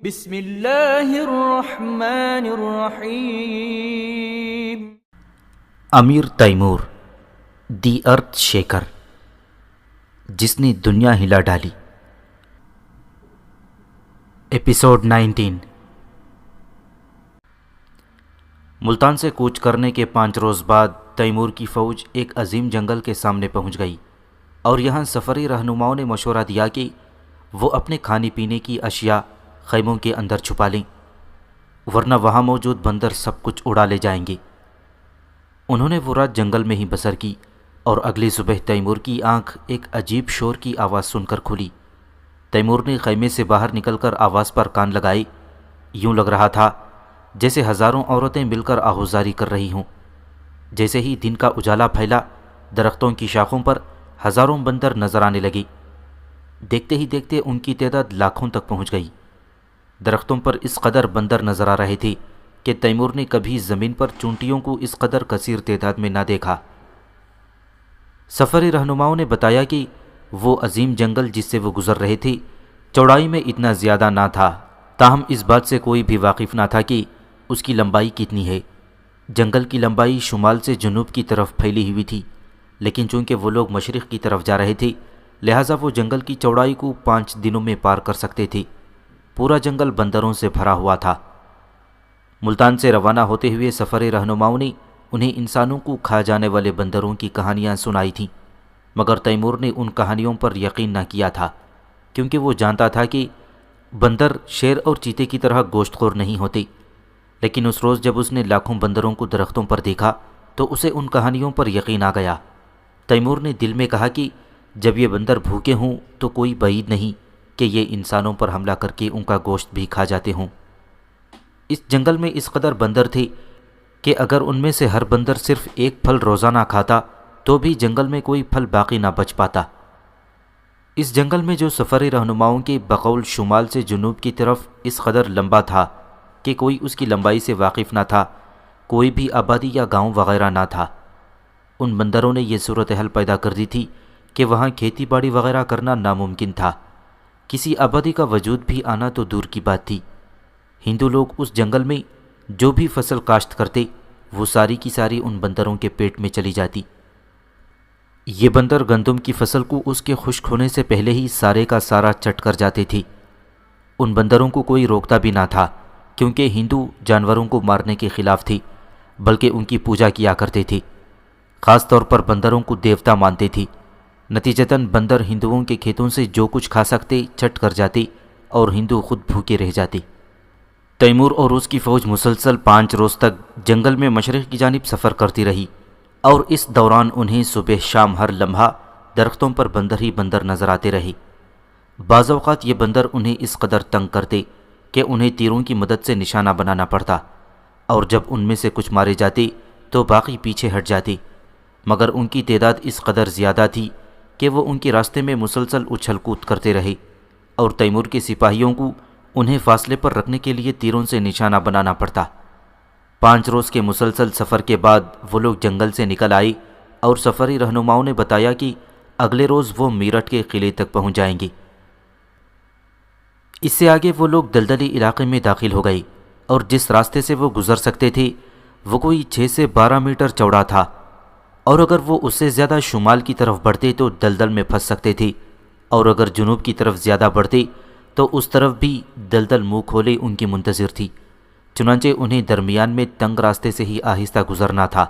بسم اللہ الرحمن الرحیم۔ امیر تیمور، دی ارتھ شیکر، جس نے دنیا ہلا ڈالی۔ ایپیسوڈ 19۔ ملتان سے کوچ کرنے کے 5 روز بعد تیمور کی فوج ایک عظیم جنگل کے سامنے پہنچ گئی، اور یہاں سفری رہنماؤں نے مشورہ دیا کہ وہ اپنے کھانے پینے کی اشیاء خیموں کے اندر چھپا لیں، ورنہ وہاں موجود بندر سب کچھ اڑا لے جائیں گے۔ انہوں نے وہ رات جنگل میں ہی بسر کی، اور اگلی صبح تیمور کی آنکھ ایک عجیب شور کی آواز سن کر کھلی۔ تیمور نے خیمے سے باہر نکل کر آواز پر کان لگائے۔ یوں لگ رہا تھا جیسے ہزاروں عورتیں مل کر آہوزاری کر رہی ہوں۔ جیسے ہی دن کا اجالا پھیلا، درختوں کی شاخوں پر ہزاروں بندر نظر آنے لگے۔ دیکھتے ہی دیکھتے ان کی تعداد لاکھوں تک پہنچ گئی۔ درختوں پر اس قدر بندر نظر آ رہے تھے کہ تیمور نے کبھی زمین پر چونٹیوں کو اس قدر کثیر تعداد میں نہ دیکھا۔ سفری رہنماؤں نے بتایا کہ وہ عظیم جنگل جس سے وہ گزر رہے تھے چوڑائی میں اتنا زیادہ نہ تھا، تاہم اس بات سے کوئی بھی واقف نہ تھا کہ اس کی لمبائی کتنی ہے۔ جنگل کی لمبائی شمال سے جنوب کی طرف پھیلی ہوئی تھی، لیکن چونکہ وہ لوگ مشرق کی طرف جا رہے تھے، لہٰذا وہ جنگل کی چوڑائی کو 5 دنوں میں پار کر سکتے تھے۔ پورا جنگل بندروں سے بھرا ہوا تھا۔ ملتان سے روانہ ہوتے ہوئے سفری رہنماؤں نے انہیں انسانوں کو کھا جانے والے بندروں کی کہانیاں سنائی تھیں، مگر تیمور نے ان کہانیوں پر یقین نہ کیا تھا، کیونکہ وہ جانتا تھا کہ بندر شیر اور چیتے کی طرح گوشت خور نہیں ہوتے۔ لیکن اس روز جب اس نے لاکھوں بندروں کو درختوں پر دیکھا تو اسے ان کہانیوں پر یقین آ گیا۔ تیمور نے دل میں کہا کہ جب یہ بندر بھوکے ہوں تو کوئی بعید نہیں کہ یہ انسانوں پر حملہ کر کے ان کا گوشت بھی کھا جاتے ہوں۔ اس جنگل میں اس قدر بندر تھے کہ اگر ان میں سے ہر بندر صرف ایک پھل روزانہ کھاتا تو بھی جنگل میں کوئی پھل باقی نہ بچ پاتا۔ اس جنگل میں جو سفری رہنماؤں کے بقول شمال سے جنوب کی طرف اس قدر لمبا تھا کہ کوئی اس کی لمبائی سے واقف نہ تھا، کوئی بھی آبادی یا گاؤں وغیرہ نہ تھا۔ ان بندروں نے یہ صورتحال پیدا کر دی تھی کہ وہاں کھیتی باڑی وغیرہ کرنا ناممکن تھا۔ کسی آبادی کا وجود بھی آنا تو دور کی بات تھی۔ ہندو لوگ اس جنگل میں جو بھی فصل کاشت کرتے وہ ساری کی ساری ان بندروں کے پیٹ میں چلی جاتی۔ یہ بندر گندم کی فصل کو اس کے خشک ہونے سے پہلے ہی سارے کا سارا چٹ کر جاتے تھے۔ ان بندروں کو کوئی روکتا بھی نہ تھا، کیونکہ ہندو جانوروں کو مارنے کے خلاف تھے، بلکہ ان کی پوجا کیا کرتے تھے۔ خاص طور پر بندروں کو دیوتا مانتے تھے۔ نتیجتاً بندر ہندوؤں کے کھیتوں سے جو کچھ کھا سکتے چٹ کر جاتے، اور ہندو خود بھوکے رہ جاتے۔ تیمور اور اس کی فوج مسلسل 5 روز تک جنگل میں مشرق کی جانب سفر کرتی رہی، اور اس دوران انہیں صبح شام ہر لمحہ درختوں پر بندر ہی بندر نظر آتے رہے۔ بعض اوقات یہ بندر انہیں اس قدر تنگ کرتے کہ انہیں تیروں کی مدد سے نشانہ بنانا پڑتا، اور جب ان میں سے کچھ مارے جاتے تو باقی پیچھے ہٹ جاتے، مگر ان کی تعداد اس قدر زیادہ تھی کہ وہ ان کے راستے میں مسلسل اچھل کود کرتے رہے، اور تیمور کے سپاہیوں کو انہیں فاصلے پر رکھنے کے لیے تیروں سے نشانہ بنانا پڑتا۔ 5 روز کے مسلسل سفر کے بعد وہ لوگ جنگل سے نکل آئے، اور سفری رہنماؤں نے بتایا کہ اگلے روز وہ میرٹھ کے قلعے تک پہنچ جائیں گے۔ اس سے آگے وہ لوگ دلدلی علاقے میں داخل ہو گئے، اور جس راستے سے وہ گزر سکتے تھے وہ کوئی 6 سے 12 میٹر چوڑا تھا، اور اگر وہ اس سے زیادہ شمال کی طرف بڑھتے تو دلدل میں پھنس سکتے تھے، اور اگر جنوب کی طرف زیادہ بڑھتے تو اس طرف بھی دلدل منہ کھولے ان کی منتظر تھی۔ چنانچہ انہیں درمیان میں تنگ راستے سے ہی آہستہ گزرنا تھا۔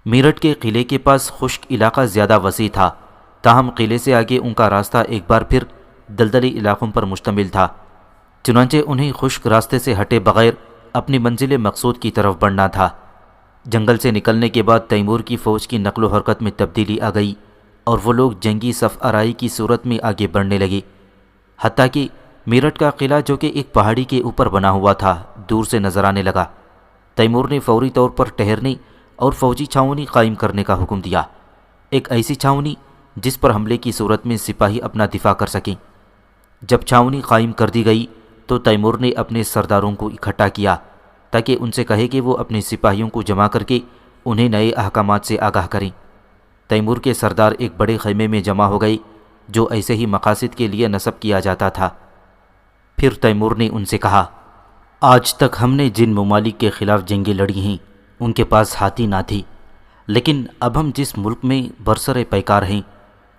میرٹھ کے قلعے کے پاس خشک علاقہ زیادہ وسیع تھا، تاہم قلعے سے آگے ان کا راستہ ایک بار پھر دلدلی علاقوں پر مشتمل تھا۔ چنانچہ انہیں خشک راستے سے ہٹے بغیر اپنی منزل مقصود کی طرف بڑھنا تھا۔ جنگل سے نکلنے کے بعد تیمور کی فوج کی نقل و حرکت میں تبدیلی آ گئی، اور وہ لوگ جنگی صف آرائی کی صورت میں آگے بڑھنے لگے، حتیٰ کہ میرٹھ کا قلعہ جو کہ ایک پہاڑی کے اوپر بنا ہوا تھا دور سے نظر آنے لگا۔ تیمور نے فوری طور پر ٹھہرنے اور فوجی چھاؤنی قائم کرنے کا حکم دیا، ایک ایسی چھاؤنی جس پر حملے کی صورت میں سپاہی اپنا دفاع کر سکیں۔ جب چھاؤنی قائم کر دی گئی تو تیمور نے اپنے سرداروں کو اکٹھا کیا تاکہ ان سے کہے کہ وہ اپنے سپاہیوں کو جمع کر کے انہیں نئے احکامات سے آگاہ کریں۔ تیمور کے سردار ایک بڑے خیمے میں جمع ہو گئے جو ایسے ہی مقاصد کے لیے نصب کیا جاتا تھا۔ پھر تیمور نے ان سے کہا، آج تک ہم نے جن ممالک کے خلاف جنگیں لڑی ہیں ان کے پاس ہاتھی نہ تھی، لیکن اب ہم جس ملک میں برسر پیکار ہیں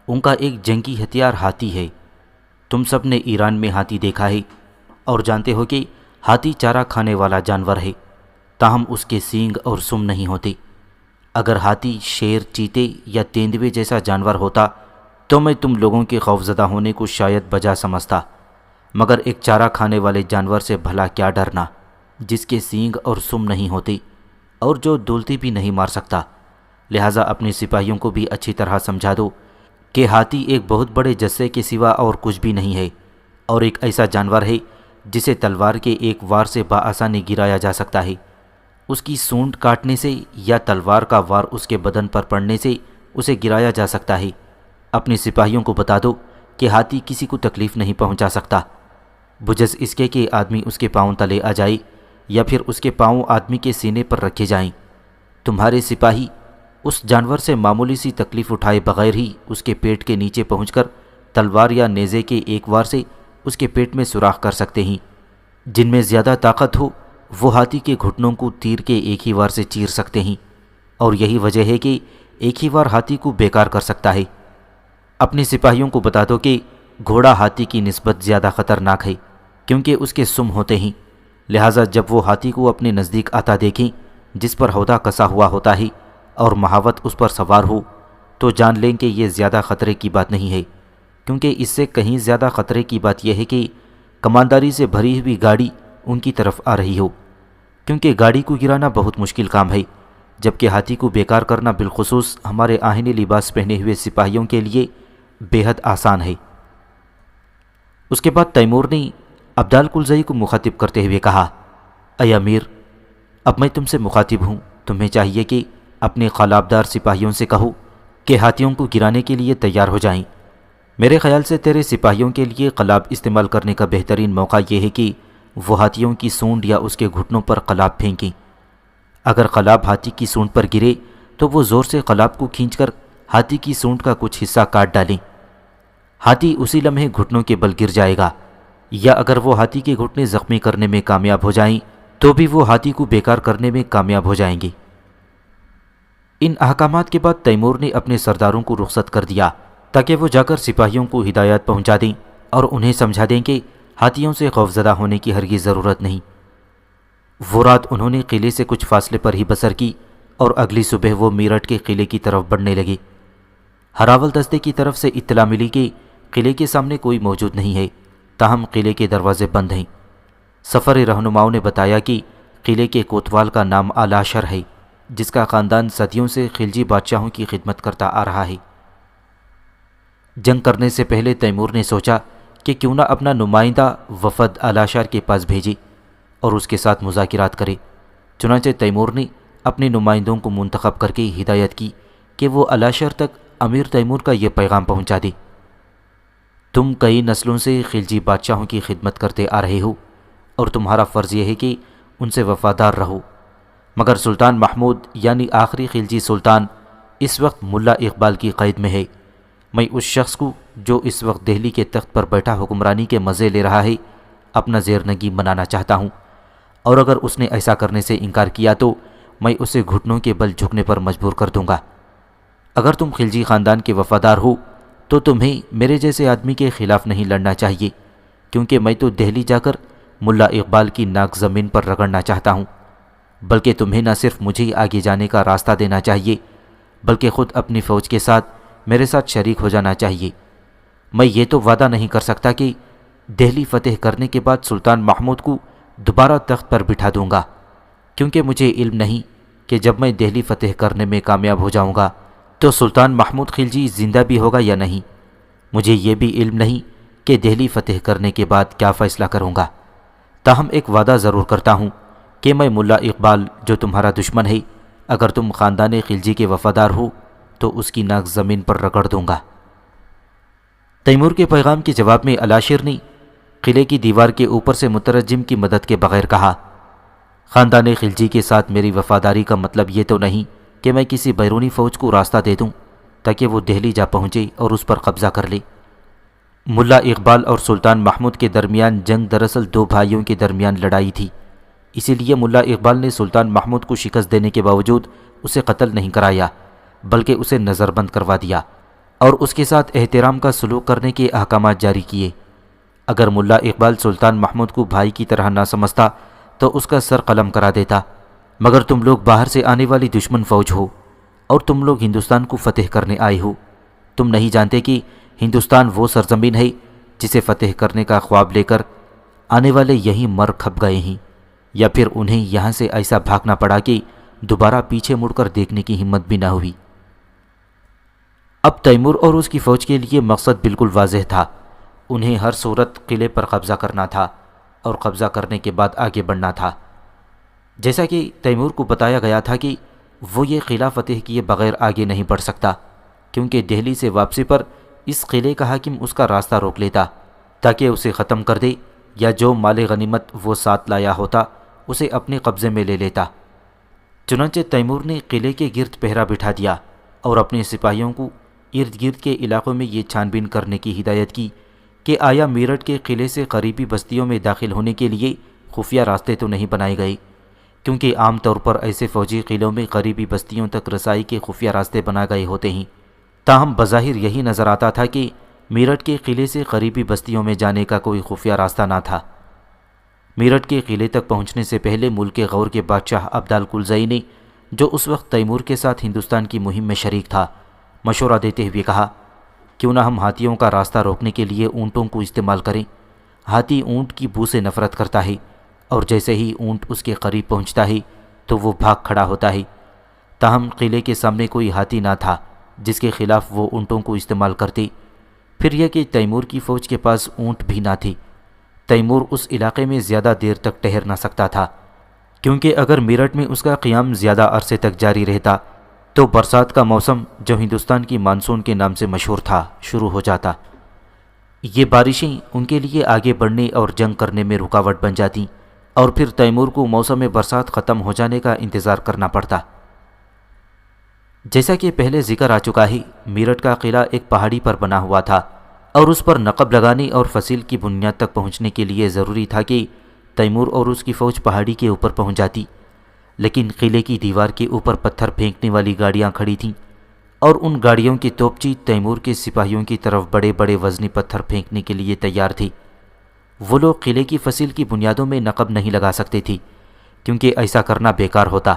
ان کا ایک جنگی ہتھیار ہاتھی ہے۔ تم سب نے ایران میں ہاتھی دیکھا ہے اور جانتے ہو کہ ہاتھی چارہ کھانے والا جانور ہے، تاہم اس کے سینگ اور سم نہیں ہوتے۔ اگر ہاتھی شیر، چیتے یا تیندوے جیسا جانور ہوتا تو میں تم لوگوں کے خوفزدہ ہونے کو شاید بجا سمجھتا، مگر ایک چارہ کھانے والے جانور سے بھلا کیا ڈرنا جس کے سینگ اور سم نہیں ہوتے اور جو دولتی بھی نہیں مار سکتا۔ لہٰذا اپنے سپاہیوں کو بھی اچھی طرح سمجھا دو کہ ہاتھی ایک بہت بڑے جسے کے سوا اور کچھ بھی نہیں ہے، اور ایک ایسا جانور ہے جسے تلوار کے ایک وار سے بآسانی گرایا جا سکتا ہے۔ اس کی سونڈ کاٹنے سے یا تلوار کا وار اس کے بدن پر پڑنے سے اسے گرایا جا سکتا ہے۔ اپنے سپاہیوں کو بتا دو کہ ہاتھی کسی کو تکلیف نہیں پہنچا سکتا، بجز اس کے کہ آدمی اس کے پاؤں تلے آ جائے یا پھر اس کے پاؤں آدمی کے سینے پر رکھے جائیں۔ تمہارے سپاہی اس جانور سے معمولی سی تکلیف اٹھائے بغیر ہی اس کے پیٹ کے نیچے پہنچ کر تلوار یا نیزے کے ایک وار سے اس کے پیٹ میں سوراخ کر سکتے ہیں۔ جن میں زیادہ طاقت ہو وہ ہاتھی کے گھٹنوں کو تیر کے ایک ہی وار سے چیر سکتے ہیں، اور یہی وجہ ہے کہ ایک ہی وار ہاتھی کو بیکار کر سکتا ہے۔ اپنے سپاہیوں کو بتا دو کہ گھوڑا ہاتھی کی نسبت زیادہ خطرناک ہے کیونکہ اس کے سم ہوتے ہیں، لہٰذا جب وہ ہاتھی کو اپنے نزدیک آتا دیکھیں جس پر ہودہ کسا ہوا ہوتا ہے اور مہاوت اس پر سوار ہو تو جان لیں کہ یہ زیادہ خطرے کی بات نہیں ہے، کیونکہ اس سے کہیں زیادہ خطرے کی بات یہ ہے کہ کمانداری سے بھری ہوئی گاڑی ان کی طرف آ رہی ہو، کیونکہ گاڑی کو گرانا بہت مشکل کام ہے، جبکہ ہاتھی کو بیکار کرنا بالخصوص ہمارے آہنی لباس پہنے ہوئے سپاہیوں کے لیے بے حد آسان ہے۔ اس کے بعد تیمور نے ابدال کلزئی کو مخاطب کرتے ہوئے کہا، اے امیر، اب میں تم سے مخاطب ہوں، تمہیں چاہیے کہ اپنے قلابدار سپاہیوں سے کہو کہ ہاتھیوں کو گرانے کے لیے تیار ہو جائیں۔ میرے خیال سے تیرے سپاہیوں کے لیے قلاب استعمال کرنے کا بہترین موقع یہ ہے کہ وہ ہاتھیوں کی سونڈ یا اس کے گھٹنوں پر قلاب پھینکیں۔ اگر قلاب ہاتھی کی سونڈ پر گرے تو وہ زور سے قلاب کو کھینچ کر ہاتھی کی سونڈ کا کچھ حصہ کاٹ ڈالیں۔ ہاتھی اسی لمحے گھٹنوں کے بل گر جائے گا، یا اگر وہ ہاتھی کے گھٹنے زخمی کرنے میں کامیاب ہو جائیں تو بھی وہ ہاتھی کو بیکار کرنے میں کامیاب ہو جائیں گے۔ ان احکامات کے بعد تیمور نے اپنے سرداروں کو رخصت کر دیا تاکہ وہ جا کر سپاہیوں کو ہدایات پہنچا دیں اور انہیں سمجھا دیں کہ ہاتھیوں سے خوفزدہ ہونے کی ہرگز ضرورت نہیں۔ وہ رات انہوں نے قلعے سے کچھ فاصلے پر ہی بسر کی اور اگلی صبح وہ میرٹھ کے قلعے کی طرف بڑھنے لگے۔ ہراول دستے کی طرف سے اطلاع ملی کہ قلعے کے سامنے کوئی موجود نہیں ہے، تاہم قلعے کے دروازے بند ہیں۔ سفر رہنماؤں نے بتایا کہ قلعے کے کوتوال کا نام آلاشر ہے، جس کا خاندان صدیوں سے خلجی بادشاہوں کی خدمت کرتا آ رہا ہے۔ جنگ کرنے سے پہلے تیمور نے سوچا کہ کیوں نہ اپنا نمائندہ وفد آلاشر کے پاس بھیجے اور اس کے ساتھ مذاکرات کرے۔ چنانچہ تیمور نے اپنے نمائندوں کو منتخب کر کے ہدایت کی کہ وہ آلاشر تک امیر تیمور کا یہ پیغام پہنچا دے، تم کئی نسلوں سے خلجی بادشاہوں کی خدمت کرتے آ رہے ہو اور تمہارا فرض یہ ہے کہ ان سے وفادار رہو، مگر سلطان محمود یعنی آخری خلجی سلطان اس وقت ملا اقبال کی قید میں ہے۔ میں اس شخص کو جو اس وقت دہلی کے تخت پر بیٹھا حکمرانی کے مزے لے رہا ہے اپنا زیرنگی بنانا چاہتا ہوں، اور اگر اس نے ایسا کرنے سے انکار کیا تو میں اسے گھٹنوں کے بل جھکنے پر مجبور کر دوں گا۔ اگر تم خلجی خاندان کے وفادار ہو تو تمہیں میرے جیسے آدمی کے خلاف نہیں لڑنا چاہیے، کیونکہ میں تو دہلی جا کر ملا اقبال کی ناک زمین پر رگڑنا چاہتا ہوں، بلکہ تمہیں نہ صرف مجھے آگے جانے کا راستہ دینا چاہیے بلکہ خود اپنی فوج کے ساتھ میرے ساتھ شریک ہو جانا چاہیے۔ میں یہ تو وعدہ نہیں کر سکتا کہ دہلی فتح کرنے کے بعد سلطان محمود کو دوبارہ تخت پر بٹھا دوں گا، کیونکہ مجھے علم نہیں کہ جب میں دہلی فتح کرنے میں کامیاب ہو جاؤں گا تو سلطان محمود خلجی زندہ بھی ہوگا یا نہیں۔ مجھے یہ بھی علم نہیں کہ دہلی فتح کرنے کے بعد کیا فیصلہ کروں گا، تاہم ایک وعدہ ضرور کرتا ہوں کہ میں ملا اقبال جو تمہارا دشمن ہے، اگر تم خاندان خلجی کے وفادار ہو تو اس کی ناک زمین پر رگڑ دوں گا۔ تیمور کے پیغام کے جواب میں آلاشر نے قلعے کی دیوار کے اوپر سے مترجم کی مدد کے بغیر کہا، خاندان خلجی کے ساتھ میری وفاداری کا مطلب یہ تو نہیں کہ میں کسی بیرونی فوج کو راستہ دے دوں تاکہ وہ دہلی جا پہنچے اور اس پر قبضہ کر لے۔ ملا اقبال اور سلطان محمود کے درمیان جنگ دراصل دو بھائیوں کے درمیان لڑائی تھی، اسی لیے ملا اقبال نے سلطان محمود کو شکست دینے کے باوجود اسے قتل نہیں کرایا بلکہ اسے نظر بند کروا دیا اور اس کے ساتھ احترام کا سلوک کرنے کے احکامات جاری کیے۔ اگر ملا اقبال سلطان محمود کو بھائی کی طرح نہ سمجھتا تو اس کا سر قلم کرا دیتا، مگر تم لوگ باہر سے آنے والی دشمن فوج ہو اور تم لوگ ہندوستان کو فتح کرنے آئے ہو۔ تم نہیں جانتے کہ ہندوستان وہ سرزمین ہے جسے فتح کرنے کا خواب لے کر آنے والے یہیں مر کھپ گئے ہیں، یا پھر انہیں یہاں سے ایسا بھاگنا پڑا کہ دوبارہ پیچھے مڑ کر دیکھنے کی ہمت بھی نہ ہوئی۔ اب تیمور اور اس کی فوج کے لیے مقصد بالکل واضح تھا، انہیں ہر صورت قلعے پر قبضہ کرنا تھا اور قبضہ کرنے کے بعد آگے بڑھنا تھا۔ جیسا کہ تیمور کو بتایا گیا تھا کہ وہ یہ قلعہ فتح کیے بغیر آگے نہیں بڑھ سکتا، کیونکہ دہلی سے واپسی پر اس قلعے کا حاکم اس کا راستہ روک لیتا تاکہ اسے ختم کر دے، یا جو مال غنیمت وہ ساتھ لایا ہوتا اسے اپنے قبضے میں لے لیتا۔ چنانچہ تیمور نے قلعے کے گرد پہرا بٹھا دیا اور اپنے سپاہیوں کو ارد گرد کے علاقوں میں یہ چھان بین کرنے کی ہدایت کی کہ آیا میرٹھ کے قلعے سے قریبی بستیوں میں داخل ہونے کے لیے خفیہ راستے تو نہیں بنائے گئے، کیونکہ عام طور پر ایسے فوجی قلعوں میں قریبی بستیوں تک رسائی کے خفیہ راستے بنا گئے ہوتے ہیں۔ تاہم بظاہر یہی نظر آتا تھا کہ میرٹھ کے قلعے سے قریبی بستیوں میں جانے کا کوئی خفیہ راستہ نہ تھا۔ میرٹھ کے قلعے تک پہنچنے سے پہلے ملک غور کے بادشاہ عبدال کلزئی نے، جو اس وقت تیمور کے ساتھ ہندوستان کی مہم میں شریک تھا، مشورہ دیتے ہوئے کہا، کیوں نہ ہم ہاتھیوں کا راستہ روکنے کے لیے اونٹوں کو استعمال کریں؟ ہاتھی اونٹ کی بو سے نفرت کرتا ہے، اور جیسے ہی اونٹ اس کے قریب پہنچتا ہے تو وہ بھاگ کھڑا ہوتا ہے۔ تاہم قلعے کے سامنے کوئی ہاتھی نہ تھا جس کے خلاف وہ اونٹوں کو استعمال کرتے۔ پھر یہ کہ تیمور کی فوج کے پاس اونٹ بھی نہ تھی۔ تیمور اس علاقے میں زیادہ دیر تک ٹھہر نہ سکتا تھا، کیونکہ اگر میرٹھ میں اس کا قیام زیادہ عرصے تک جاری رہتا تو برسات کا موسم، جو ہندوستان کی مانسون کے نام سے مشہور تھا، شروع ہو جاتا۔ یہ بارشیں ان کے لیے آگے بڑھنے اور جنگ کرنے میں رکاوٹ بن جاتیں، اور پھر تیمور کو موسم برسات ختم ہو جانے کا انتظار کرنا پڑتا۔ جیسا کہ پہلے ذکر آ چکا ہے، میرٹھ کا قلعہ ایک پہاڑی پر بنا ہوا تھا، اور اس پر نقب لگانے اور فصیل کی بنیاد تک پہنچنے کے لیے ضروری تھا کہ تیمور اور اس کی فوج پہاڑی کے اوپر پہنچ جاتی۔ لیکن قلعے کی دیوار کے اوپر پتھر پھینکنے والی گاڑیاں کھڑی تھیں، اور ان گاڑیوں کی توپچی تیمور کے سپاہیوں کی طرف بڑے بڑے وزنی پتھر پھینکنے کے لیے تیار تھی۔ وہ لوگ قلعے کی فصیل کی بنیادوں میں نقب نہیں لگا سکتے تھے، کیونکہ ایسا کرنا بیکار ہوتا۔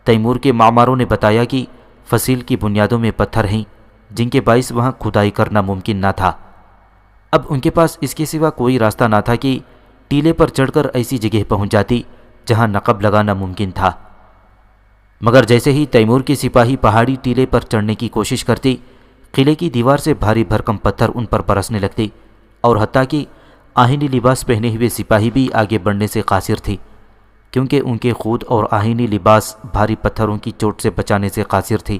تیمور کے معماروں نے بتایا کہ فصیل کی بنیادوں میں پتھر ہیں جن کے باعث وہاں کھدائی کرنا ممکن نہ تھا۔ اب ان کے پاس اس کے سوا کوئی راستہ نہ تھا کہ ٹیلے پر چڑھ کر ایسی جگہ پہنچ جاتی جہاں نقب لگانا ممکن تھا۔ مگر جیسے ہی تیمور کے سپاہی پہاڑی ٹیلے پر چڑھنے کی کوشش کرتے، قلعے کی دیوار سے بھاری بھرکم پتھر ان پر برسنے لگتے، اور حتیٰ کہ آہنی لباس پہنے ہوئے سپاہی بھی آگے بڑھنے سے قاصر تھے، کیونکہ ان کے خود اور آہنی لباس بھاری پتھروں کی چوٹ سے بچانے سے قاصر تھے۔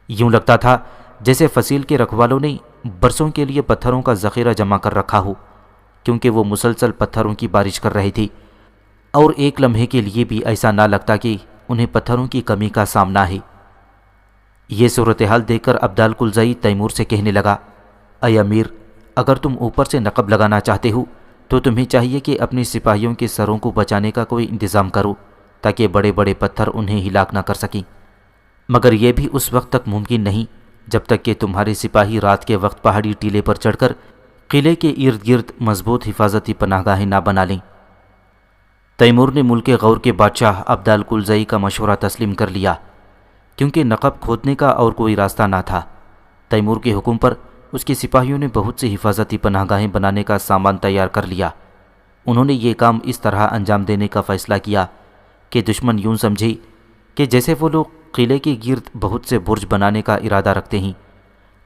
یوں لگتا تھا جیسے فصیل کے رکھوالوں نے برسوں کے لیے پتھروں کا ذخیرہ جمع کر رکھا ہو، کیونکہ وہ مسلسل پتھروں کی بارش کر رہے تھے، اور ایک لمحے کے لیے بھی ایسا نہ لگتا کہ انہیں پتھروں کی کمی کا سامنا ہے۔ یہ صورتحال دیکھ کر عبدال کلزئی تیمور سے کہنے لگا، اے امیر، اگر تم اوپر سے نقب لگانا چاہتے ہو تو تمہیں چاہیے کہ اپنے سپاہیوں کے سروں کو بچانے کا کوئی انتظام کرو تاکہ بڑے بڑے پتھر انہیں ہلاک نہ کر سکیں، مگر یہ بھی اس وقت تک ممکن نہیں جب تک کہ تمہارے سپاہی رات کے وقت پہاڑی ٹیلے پر چڑھ کر قلعے کے ارد گرد مضبوط حفاظتی پناہ گاہیں نہ بنا لیں۔ تیمور نے ملک غور کے بادشاہ عبدال کلزئی کا مشورہ تسلیم کر لیا، کیونکہ نقب کھودنے کا اور کوئی راستہ نہ تھا۔ تیمور کے حکم پر اس کے سپاہیوں نے بہت سی حفاظتی پناہ گاہیں بنانے کا سامان تیار کر لیا۔ انہوں نے یہ کام اس طرح انجام دینے کا فیصلہ کیا کہ دشمن یوں سمجھے کہ جیسے وہ لوگ قلعے کے گرد بہت سے برج بنانے کا ارادہ رکھتے ہیں،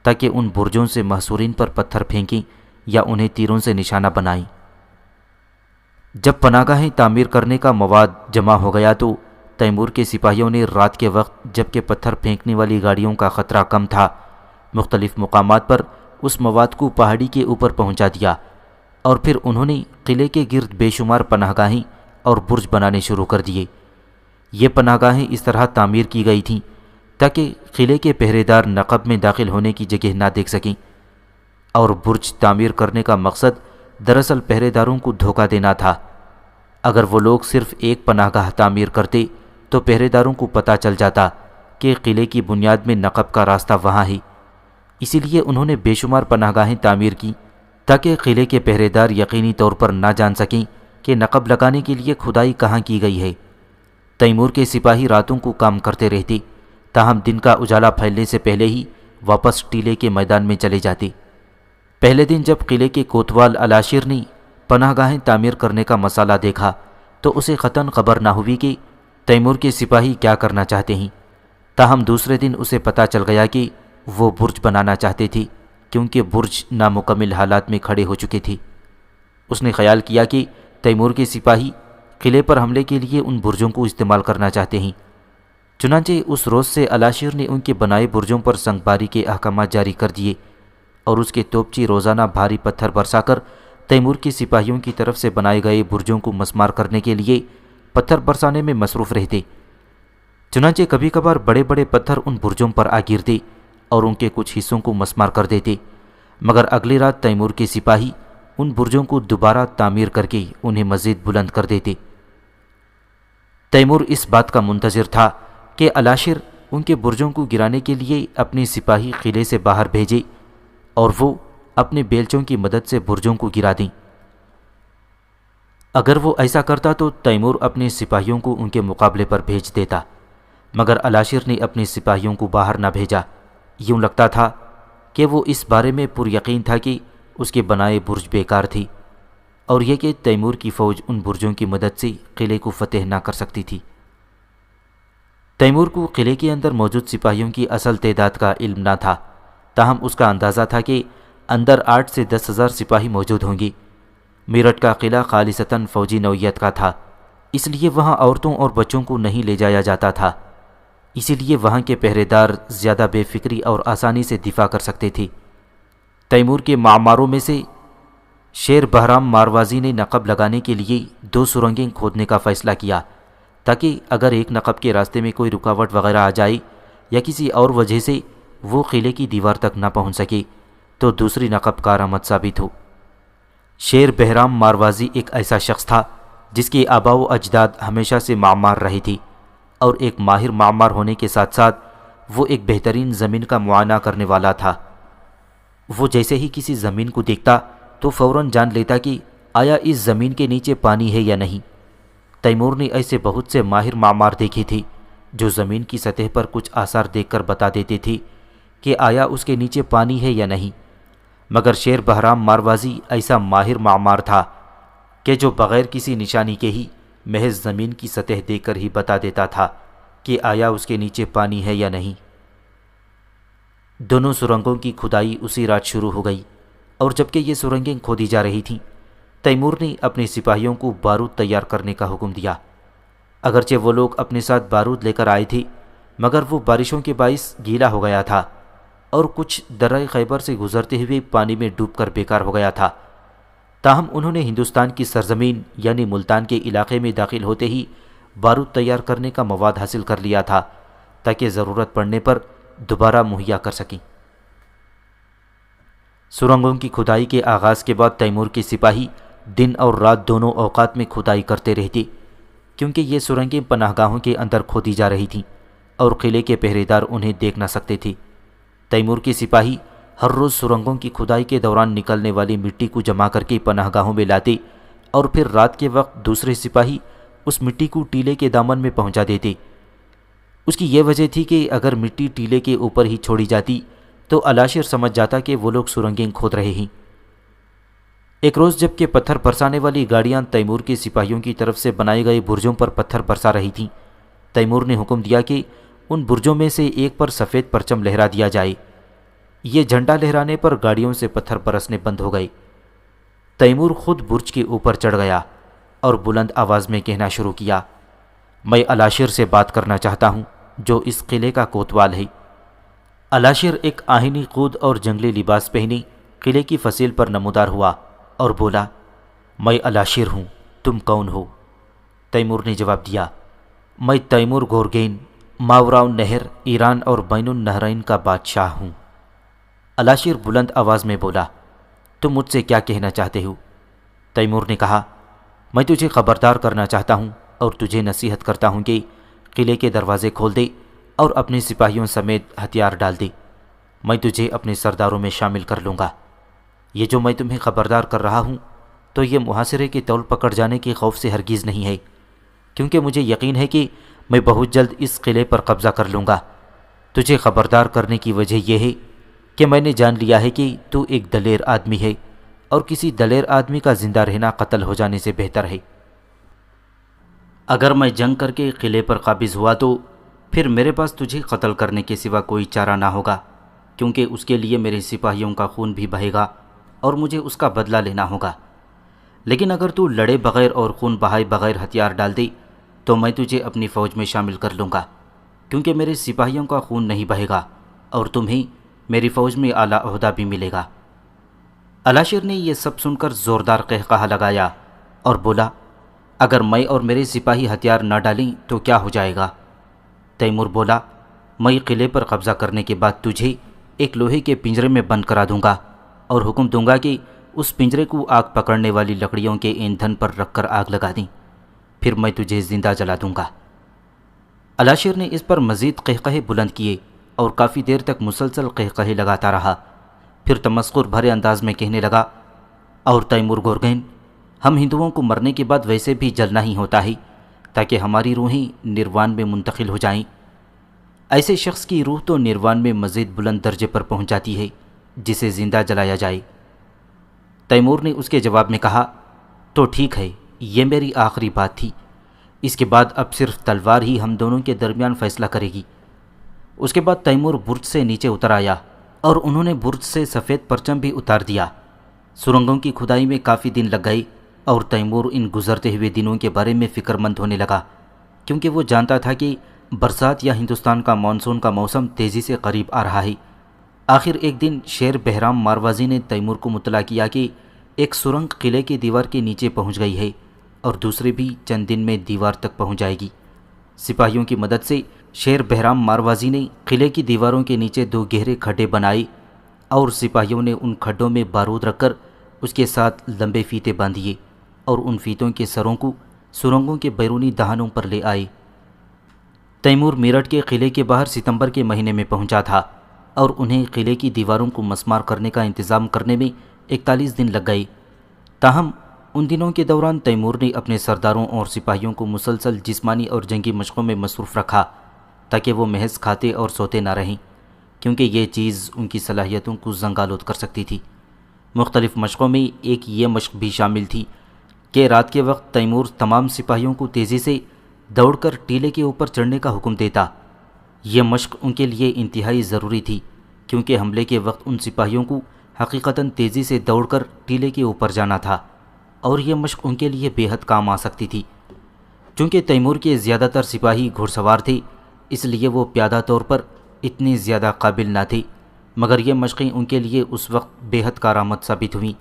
تاکہ ان برجوں سے محصورین پر پتھر پھینکیں یا انہیں تیروں سے نشانہ بنائیں۔ جب پناہ گاہیں تعمیر کرنے کا مواد جمع ہو گیا تو تیمور کے سپاہیوں نے رات کے وقت، جبکہ پتھر پھینکنے والی گاڑیوں کا خطرہ کم تھا، مختلف مقامات پر اس مواد کو پہاڑی کے اوپر پہنچا دیا، اور پھر انہوں نے قلعے کے گرد بے شمار پناہ گاہیں اور برج بنانے شروع کر دیے۔ یہ پناہ گاہیں اس طرح تعمیر کی گئی تھیں تاکہ قلعے کے پہرے دار نقب میں داخل ہونے کی جگہ نہ دیکھ سکیں، اور برج تعمیر کرنے کا مقصد دراصل پہرے داروں کو دھوکہ دینا تھا۔ اگر وہ لوگ صرف ایک پناہ گاہ تعمیر کرتے تو پہرے داروں کو پتہ چل جاتا کہ قلعے کی بنیاد میں نقب کا راستہ وہاں ہے۔ اسی لیے انہوں نے بے شمار پناہ گاہیں تعمیر کی تاکہ قلعے کے پہرے دار یقینی طور پر نہ جان سکیں کہ نقب لگانے کے لیے کھدائی کہاں کی گئی ہے۔ تیمور کے سپاہی راتوں کو کام کرتے رہتے، تاہم دن کا اجالا پھیلنے سے پہلے ہی واپس ٹیلے کے میدان میں چلے جاتے۔ پہلے دن جب قلعے کے کوتوال الاشیر نے پناہ گاہیں تعمیر کرنے کا مسئلہ دیکھا تو اسے قطعاً خبر نہ ہوئی کہ تیمور کے سپاہی کیا کرنا چاہتے ہیں، تاہم دوسرے دن اسے پتہ چل گیا کہ وہ برج بنانا چاہتے تھے کیونکہ برج نامکمل حالات میں کھڑے ہو چکے تھے۔ اس نے خیال کیا کہ تیمور کے سپاہی قلعے پر حملے کے لیے ان برجوں کو استعمال کرنا چاہتے ہیں۔ چنانچہ اس روز سے الاشیر نے ان کے بنائے برجوں پر سنگ باری کے احکامات جاری کر دیے اور اس کے توپچی روزانہ بھاری پتھر برسا کر تیمور کے سپاہیوں کی طرف سے بنائے گئے برجوں کو مسمار کرنے کے لیے پتھر برسانے میں مصروف رہتے۔ چنانچہ کبھی کبھار بڑے بڑے پتھر ان برجوں پر آ گرتے اور ان کے کچھ حصوں کو مسمار کر دیتے، مگر اگلی رات تیمور کے سپاہی ان برجوں کو دوبارہ تعمیر کر کے انہیں مزید بلند کر دیتے۔ تیمور اس بات کا منتظر تھا کہ الاشیر ان کے برجوں کو گرانے کے لیے اپنے سپاہی قلعے سے باہر بھیجے اور وہ اپنے بیلچوں کی مدد سے برجوں کو گرا دیں۔ اگر وہ ایسا کرتا تو تیمور اپنے سپاہیوں کو ان کے مقابلے پر بھیج دیتا، مگر الاشیر نے اپنے سپاہیوں کو باہر نہ بھیجا۔ یوں لگتا تھا کہ وہ اس بارے میں پر یقین تھا کہ اس کے بنائے برج بیکار تھی اور یہ کہ تیمور کی فوج ان برجوں کی مدد سے قلعے کو فتح نہ کر سکتی تھی۔ تیمور کو قلعے کے اندر موجود سپاہیوں کی اصل تعداد کا علم نہ تھا، تاہم اس کا اندازہ تھا کہ اندر 8 سے 10 ہزار سپاہی موجود ہوں گے۔ میرٹھ کا قلعہ خالصتاً فوجی نوعیت کا تھا، اس لیے وہاں عورتوں اور بچوں کو نہیں لے جایا جاتا تھا، اسی لیے وہاں کے پہرے دار زیادہ بے فکری اور آسانی سے دفاع کر سکتے تھے۔ تیمور کے معماروں میں سے شیر بہرام ماروازی نے نقب لگانے کے لیے 2 سرنگیں کھودنے کا فیصلہ کیا تاکہ اگر ایک نقب کے راستے میں کوئی رکاوٹ وغیرہ آ جائے یا کسی اور وجہ سے وہ قلعے کی دیوار تک نہ پہنچ سکے تو دوسری نقب کارآمد ثابت ہو۔ شیر بہرام ماروازی ایک ایسا شخص تھا جس کے آباء و اجداد ہمیشہ سے معمار رہے تھے اور ایک ماہر معمار ہونے کے ساتھ ساتھ وہ ایک بہترین زمین کا معائنہ کرنے والا تھا۔ وہ جیسے ہی کسی زمین کو دیکھتا تو فوراً جان لیتا کہ آیا اس زمین کے نیچے پانی ہے یا نہیں۔ تیمور نے ایسے بہت سے ماہر معمار دیکھے تھے جو زمین کی سطح پر کچھ آثار دیکھ کر بتا دیتے تھے کہ آیا اس کے نیچے پانی ہے یا نہیں، مگر شیر بہرام ماروازی ایسا ماہر معمار تھا کہ جو بغیر کسی نشانی کے ہی محض زمین کی سطح دیکھ کر ہی بتا دیتا تھا کہ آیا اس کے نیچے پانی ہے یا نہیں۔ دونوں سرنگوں کی کھدائی اسی رات شروع ہو گئی اور جبکہ یہ سرنگیں کھودی جا رہی تھیں تیمور نے اپنے سپاہیوں کو بارود تیار کرنے کا حکم دیا۔ اگرچہ وہ لوگ اپنے ساتھ بارود لے کر آئے تھے مگر وہ بارشوں کے باعث گیلا ہو گیا تھا اور کچھ درہ خیبر سے گزرتے ہوئے پانی میں ڈوب کر بیکار ہو گیا تھا۔ تاہم انہوں نے ہندوستان کی سرزمین یعنی ملتان کے علاقے میں داخل ہوتے ہی بارود تیار کرنے کا مواد حاصل کر لیا تھا تاکہ ضرورت پڑنے پر دوبارہ مہیا کر سکیں۔ سرنگوں کی کھدائی کے آغاز کے بعد تیمور کے سپاہی دن اور رات دونوں اوقات میں کھدائی کرتے رہتے کیونکہ یہ سرنگیں پناہ گاہوں کے اندر کھودی جا رہی تھیں اور قلعے کے پہرے دار انہیں دیکھ نہ سکتے تھے۔ تیمور کے سپاہی ہر روز سرنگوں کی کھدائی کے دوران نکلنے والی مٹی کو جمع کر کے پناہ گاہوں میں لاتے اور پھر رات کے وقت دوسرے سپاہی اس مٹی کو ٹیلے کے دامن میں پہنچا دیتے۔ اس کی یہ وجہ تھی کہ اگر مٹی ٹیلے کے اوپر ہی چھوڑی جاتی تو الاشیر سمجھ جاتا کہ وہ لوگ سرنگیں کھود رہے ہیں۔ ایک روز جب کہ پتھر برسانے والی گاڑیاں تیمور کے سپاہیوں کی طرف سے بنائے گئے برجوں پر پتھر برسا رہی تھیں، تیمور نے حکم دیا کہ ان برجوں میں سے ایک پر سفید پرچم لہرا دیا جائے۔ یہ جھنڈا لہرانے پر گاڑیوں سے پتھر برسنے بند ہو گئے۔ تیمور خود برج کے اوپر چڑھ گیا اور بلند آواز میں کہنا شروع کیا، میں الاشیر سے بات کرنا چاہتا ہوں جو اس قلعے کا کوتوال ہے۔ الاشیر ایک آہنی قود اور جنگلی لباس پہنے قلعے کی فصیل پر نمودار ہوا اور بولا، میں الاشیر ہوں، تم کون ہو؟ تیمور نے جواب دیا، میں تیمور گورگین ماوراء النہر ایران اور بین النہرین کا بادشاہ ہوں۔ الاشیر بلند آواز میں بولا، تم مجھ سے کیا کہنا چاہتے ہو؟ تیمور نے کہا، میں تجھے خبردار کرنا چاہتا ہوں اور تجھے نصیحت کرتا ہوں کہ قلعے کے دروازے کھول دے اور اپنے سپاہیوں سمیت ہتھیار ڈال دے۔ میں تجھے اپنے سرداروں میں شامل کر لوں گا۔ یہ جو میں تمہیں خبردار کر رہا ہوں تو یہ محاصرے کے طول پکڑ جانے کے خوف سے ہرگز نہیں ہے، کیونکہ مجھے یقین ہے کہ میں بہت جلد اس قلعے پر قبضہ کر لوں گا۔ تجھے خبردار کرنے کی وجہ یہ ہے کہ میں نے جان لیا ہے کہ تو ایک دلیر آدمی ہے، اور کسی دلیر آدمی کا زندہ رہنا قتل ہو جانے سے بہتر ہے۔ اگر میں جنگ کر کے قلعے پر قابض ہوا تو پھر میرے پاس تجھے قتل کرنے کے سوا کوئی چارہ نہ ہوگا، کیونکہ اس کے لیے میرے سپاہیوں کا خون بھی بہے گا اور مجھے اس کا بدلہ لینا ہوگا۔ لیکن اگر تو لڑے بغیر اور خون بہائے بغیر ہتھیار ڈال دے تو میں تجھے اپنی فوج میں شامل کر لوں گا، کیونکہ میرے سپاہیوں کا خون نہیں بہے گا اور تمہیں میری فوج میں اعلیٰ عہدہ بھی ملے گا۔ الاشیر نے یہ سب سن کر زوردار قہقہہ لگایا اور بولا، اگر میں اور میرے سپاہی ہتھیار نہ ڈالیں تو کیا ہو جائے گا؟ تیمور بولا، میں قلعے پر قبضہ کرنے کے بعد تجھے ایک لوہے کے پنجرے میں بند کرا دوں گا اور حکم دوں گا کہ اس پنجرے کو آگ پکڑنے والی لکڑیوں کے ایندھن پر رکھ کر آگ لگا دیں، پھر میں تجھے زندہ جلا دوں گا۔ الاشیر نے اس پر مزید قہقہے بلند کیے اور کافی دیر تک مسلسل قہقہے لگاتا رہا، پھر تمسخر بھرے انداز میں کہنے لگا، اور تیمور گورگین، ہم ہندوؤں کو مرنے کے بعد ویسے بھی جلنا ہی ہوتا ہے تاکہ ہماری روحیں نروان میں منتقل ہو جائیں۔ ایسے شخص کی روح تو نروان میں مزید بلند درجے پر پہنچ جاتی ہے جسے زندہ جلایا جائے۔ تیمور نے اس کے جواب میں کہا، تو ٹھیک ہے، یہ میری آخری بات تھی، اس کے بعد اب صرف تلوار ہی ہم دونوں کے درمیان فیصلہ کرے گی۔ اس کے بعد تیمور برج سے نیچے اتر آیا اور انہوں نے برج سے سفید پرچم بھی اتار دیا۔ سرنگوں کی کھدائی میں کافی دن لگ گئے اور تیمور ان گزرتے ہوئے دنوں کے بارے میں فکر مند ہونے لگا، کیونکہ وہ جانتا تھا کہ برسات یا ہندوستان کا مانسون کا موسم تیزی سے قریب آ رہا ہے۔ آخر ایک دن شیر بہرام ماروازی نے تیمور کو مطلع کیا کہ ایک سرنگ قلعے کی دیوار کے نیچے پہنچ گئی ہے اور دوسری بھی چند دن میں دیوار تک پہنچ جائے گی۔ سپاہیوں کی مدد سے شیر بہرام ماروازی نے قلعے کی دیواروں کے نیچے 2 گہرے کھڈے بنائے اور سپاہیوں نے ان کھڈوں میں بارود رکھ کر اس کے ساتھ لمبے فیتے باندھیے اور ان فیتوں کے سروں کو سرنگوں کے بیرونی دہانوں پر لے آئے۔ تیمور میرٹھ کے قلعے کے باہر ستمبر کے مہینے میں پہنچا تھا اور انہیں قلعے کی دیواروں کو مسمار کرنے کا انتظام کرنے میں 41 دن لگ گئے۔ تاہم ان دنوں کے دوران تیمور نے اپنے سرداروں اور سپاہیوں کو مسلسل جسمانی اور جنگی مشقوں میں مصروف رکھا تاکہ وہ محض کھاتے اور سوتے نہ رہیں، کیونکہ یہ چیز ان کی صلاحیتوں کو زنگآلود کر سکتی تھی۔ مختلف مشقوں میں ایک یہ مشق بھی شامل تھی کہ رات کے وقت تیمور تمام سپاہیوں کو تیزی سے دوڑ کر ٹیلے کے اوپر چڑھنے کا حکم دیتا۔ یہ مشق ان کے لیے انتہائی ضروری تھی، کیونکہ حملے کے وقت ان سپاہیوں کو حقیقتاً تیزی سے دوڑ کر ٹیلے کے اوپر جانا تھا، اور یہ مشق ان کے لیے بے حد کام آ سکتی تھی۔ چونکہ تیمور کے زیادہ تر سپاہی گھوڑ سوار تھے، اس لیے وہ پیادہ طور پر اتنے زیادہ قابل نہ تھے، مگر یہ مشقیں ان کے لیے اس وقت بے حد کارآمد ثابت ہوئیں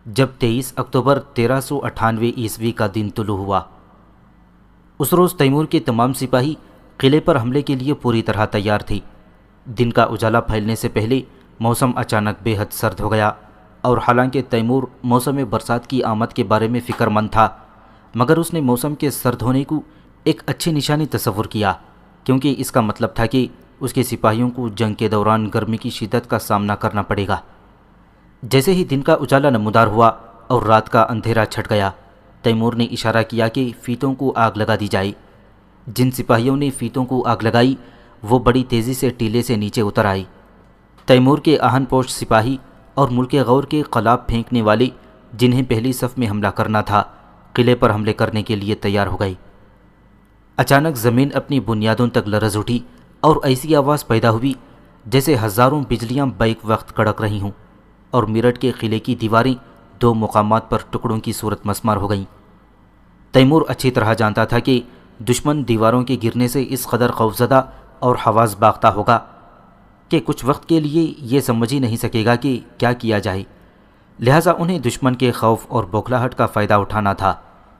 جب 23 اکتوبر 1398 عیسوی کا دن طلوع ہوا۔ اس روز تیمور کے تمام سپاہی قلعے پر حملے کے لیے پوری طرح تیار تھے۔ دن کا اجالا پھیلنے سے پہلے موسم اچانک بے حد سرد ہو گیا، اور حالانکہ تیمور موسم برسات کی آمد کے بارے میں فکر مند تھا، مگر اس نے موسم کے سرد ہونے کو ایک اچھی نشانی تصور کیا، کیونکہ اس کا مطلب تھا کہ اس کے سپاہیوں کو جنگ کے دوران گرمی کی شدت کا سامنا کرنا پڑے گا۔ جیسے ہی دن کا اجالا نمودار ہوا اور رات کا اندھیرا چھٹ گیا، تیمور نے اشارہ کیا کہ فیتوں کو آگ لگا دی جائے۔ جن سپاہیوں نے فیتوں کو آگ لگائی وہ بڑی تیزی سے ٹیلے سے نیچے اتر آئے۔ تیمور کے آہن پوش سپاہی اور ملک غور کے قلاب پھینکنے والے، جنہیں پہلی صف میں حملہ کرنا تھا، قلعے پر حملے کرنے کے لیے تیار ہو گئے۔ اچانک زمین اپنی بنیادوں تک لرز اٹھی اور ایسی آواز پیدا ہوئی جیسے ہزاروں بجلیاں بیک وقت کڑک رہی ہوں، اور میرٹھ کے قلعے کی دیواریں 2 مقامات پر ٹکڑوں کی صورت مسمار ہو گئیں۔ تیمور اچھی طرح جانتا تھا کہ دشمن دیواروں کے گرنے سے اس قدر خوفزدہ اور حواس باختہ ہوگا کہ کچھ وقت کے لیے یہ سمجھ ہی نہیں سکے گا کہ کیا کیا جائے، لہٰذا انہیں دشمن کے خوف اور بوکھلاہٹ کا فائدہ اٹھانا تھا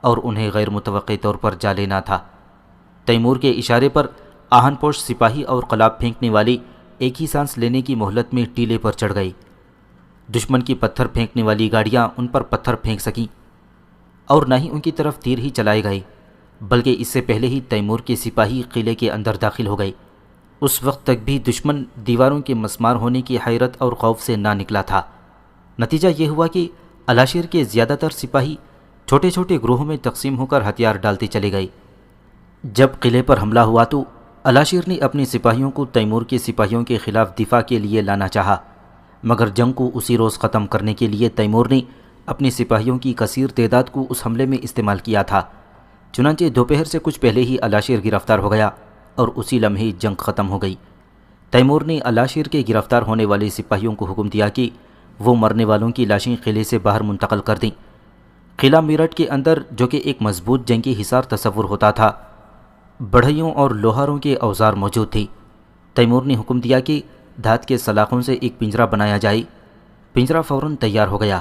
اور انہیں غیر متوقع طور پر جا لینا تھا۔ تیمور کے اشارے پر آہن پوش سپاہی اور قلاب پھینکنے والے ایک ہی سانس لینے کی مہلت میں ٹیلے پر چڑھ گئے۔ دشمن کی پتھر پھینکنے والی گاڑیاں ان پر پتھر پھینک سکیں اور نہ ہی ان کی طرف تیر ہی چلائے گئے، بلکہ اس سے پہلے ہی تیمور کے سپاہی قلعے کے اندر داخل ہو گئے۔ اس وقت تک بھی دشمن دیواروں کے مسمار ہونے کی حیرت اور خوف سے نہ نکلا تھا۔ نتیجہ یہ ہوا کہ الاشیر کے زیادہ تر سپاہی چھوٹے چھوٹے گروہوں میں تقسیم ہو کر ہتھیار ڈالتے چلے گئے۔ جب قلعے پر حملہ ہوا تو الاشیر نے اپنے سپاہیوں کو تیمور کے سپاہیوں کے خلاف دفاع کے لیے لانا چاہا، مگر جنگ کو اسی روز ختم کرنے کے لیے تیمور نے اپنے سپاہیوں کی کثیر تعداد کو اس حملے میں استعمال کیا تھا۔ چنانچہ دوپہر سے کچھ پہلے ہی الاشیر گرفتار ہو گیا اور اسی لمحے جنگ ختم ہو گئی۔ تیمور نے الاشیر کے گرفتار ہونے والے سپاہیوں کو حکم دیا کہ وہ مرنے والوں کی لاشیں قلعے سے باہر منتقل کر دیں۔ قلعہ میرٹھ کے اندر، جو کہ ایک مضبوط جنگی حصار تصور ہوتا تھا، بڑھئیوں اور لوہاروں کے اوزار موجود تھے۔ تیمور نے حکم دیا کہ دھات کے سلاخوں سے ایک پنجرہ بنایا جائے۔ پنجرہ فوراً تیار ہو گیا،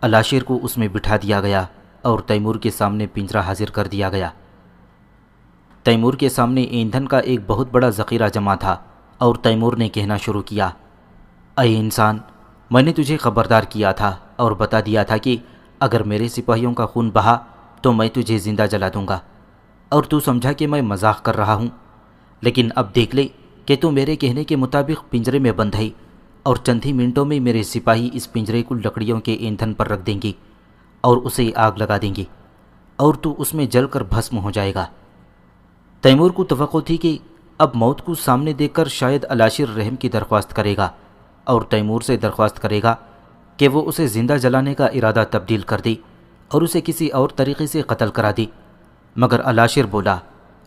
الاشیر کو اس میں بٹھا دیا گیا اور تیمور کے سامنے پنجرہ حاضر کر دیا گیا۔ تیمور کے سامنے ایندھن کا ایک بہت بڑا ذخیرہ جمع تھا اور تیمور نے کہنا شروع کیا، اے انسان، میں نے تجھے خبردار کیا تھا اور بتا دیا تھا کہ اگر میرے سپاہیوں کا خون بہا تو میں تجھے زندہ جلا دوں گا، اور تو سمجھا کہ میں مذاق کر رہا ہوں۔ لیکن اب دیکھ لے کہ تو میرے کہنے کے مطابق پنجرے میں بند ہے، اور چند ہی منٹوں میں میرے سپاہی اس پنجرے کو لکڑیوں کے ایندھن پر رکھ دیں گے اور اسے آگ لگا دیں گے، اور تو اس میں جل کر بھسم ہو جائے گا۔ تیمور کو توقع تھی کہ اب موت کو سامنے دیکھ کر شاید الاشیر رحم کی درخواست کرے گا اور تیمور سے درخواست کرے گا کہ وہ اسے زندہ جلانے کا ارادہ تبدیل کر دے اور اسے کسی اور طریقے سے قتل کرا دے، مگر الاشیر بولا،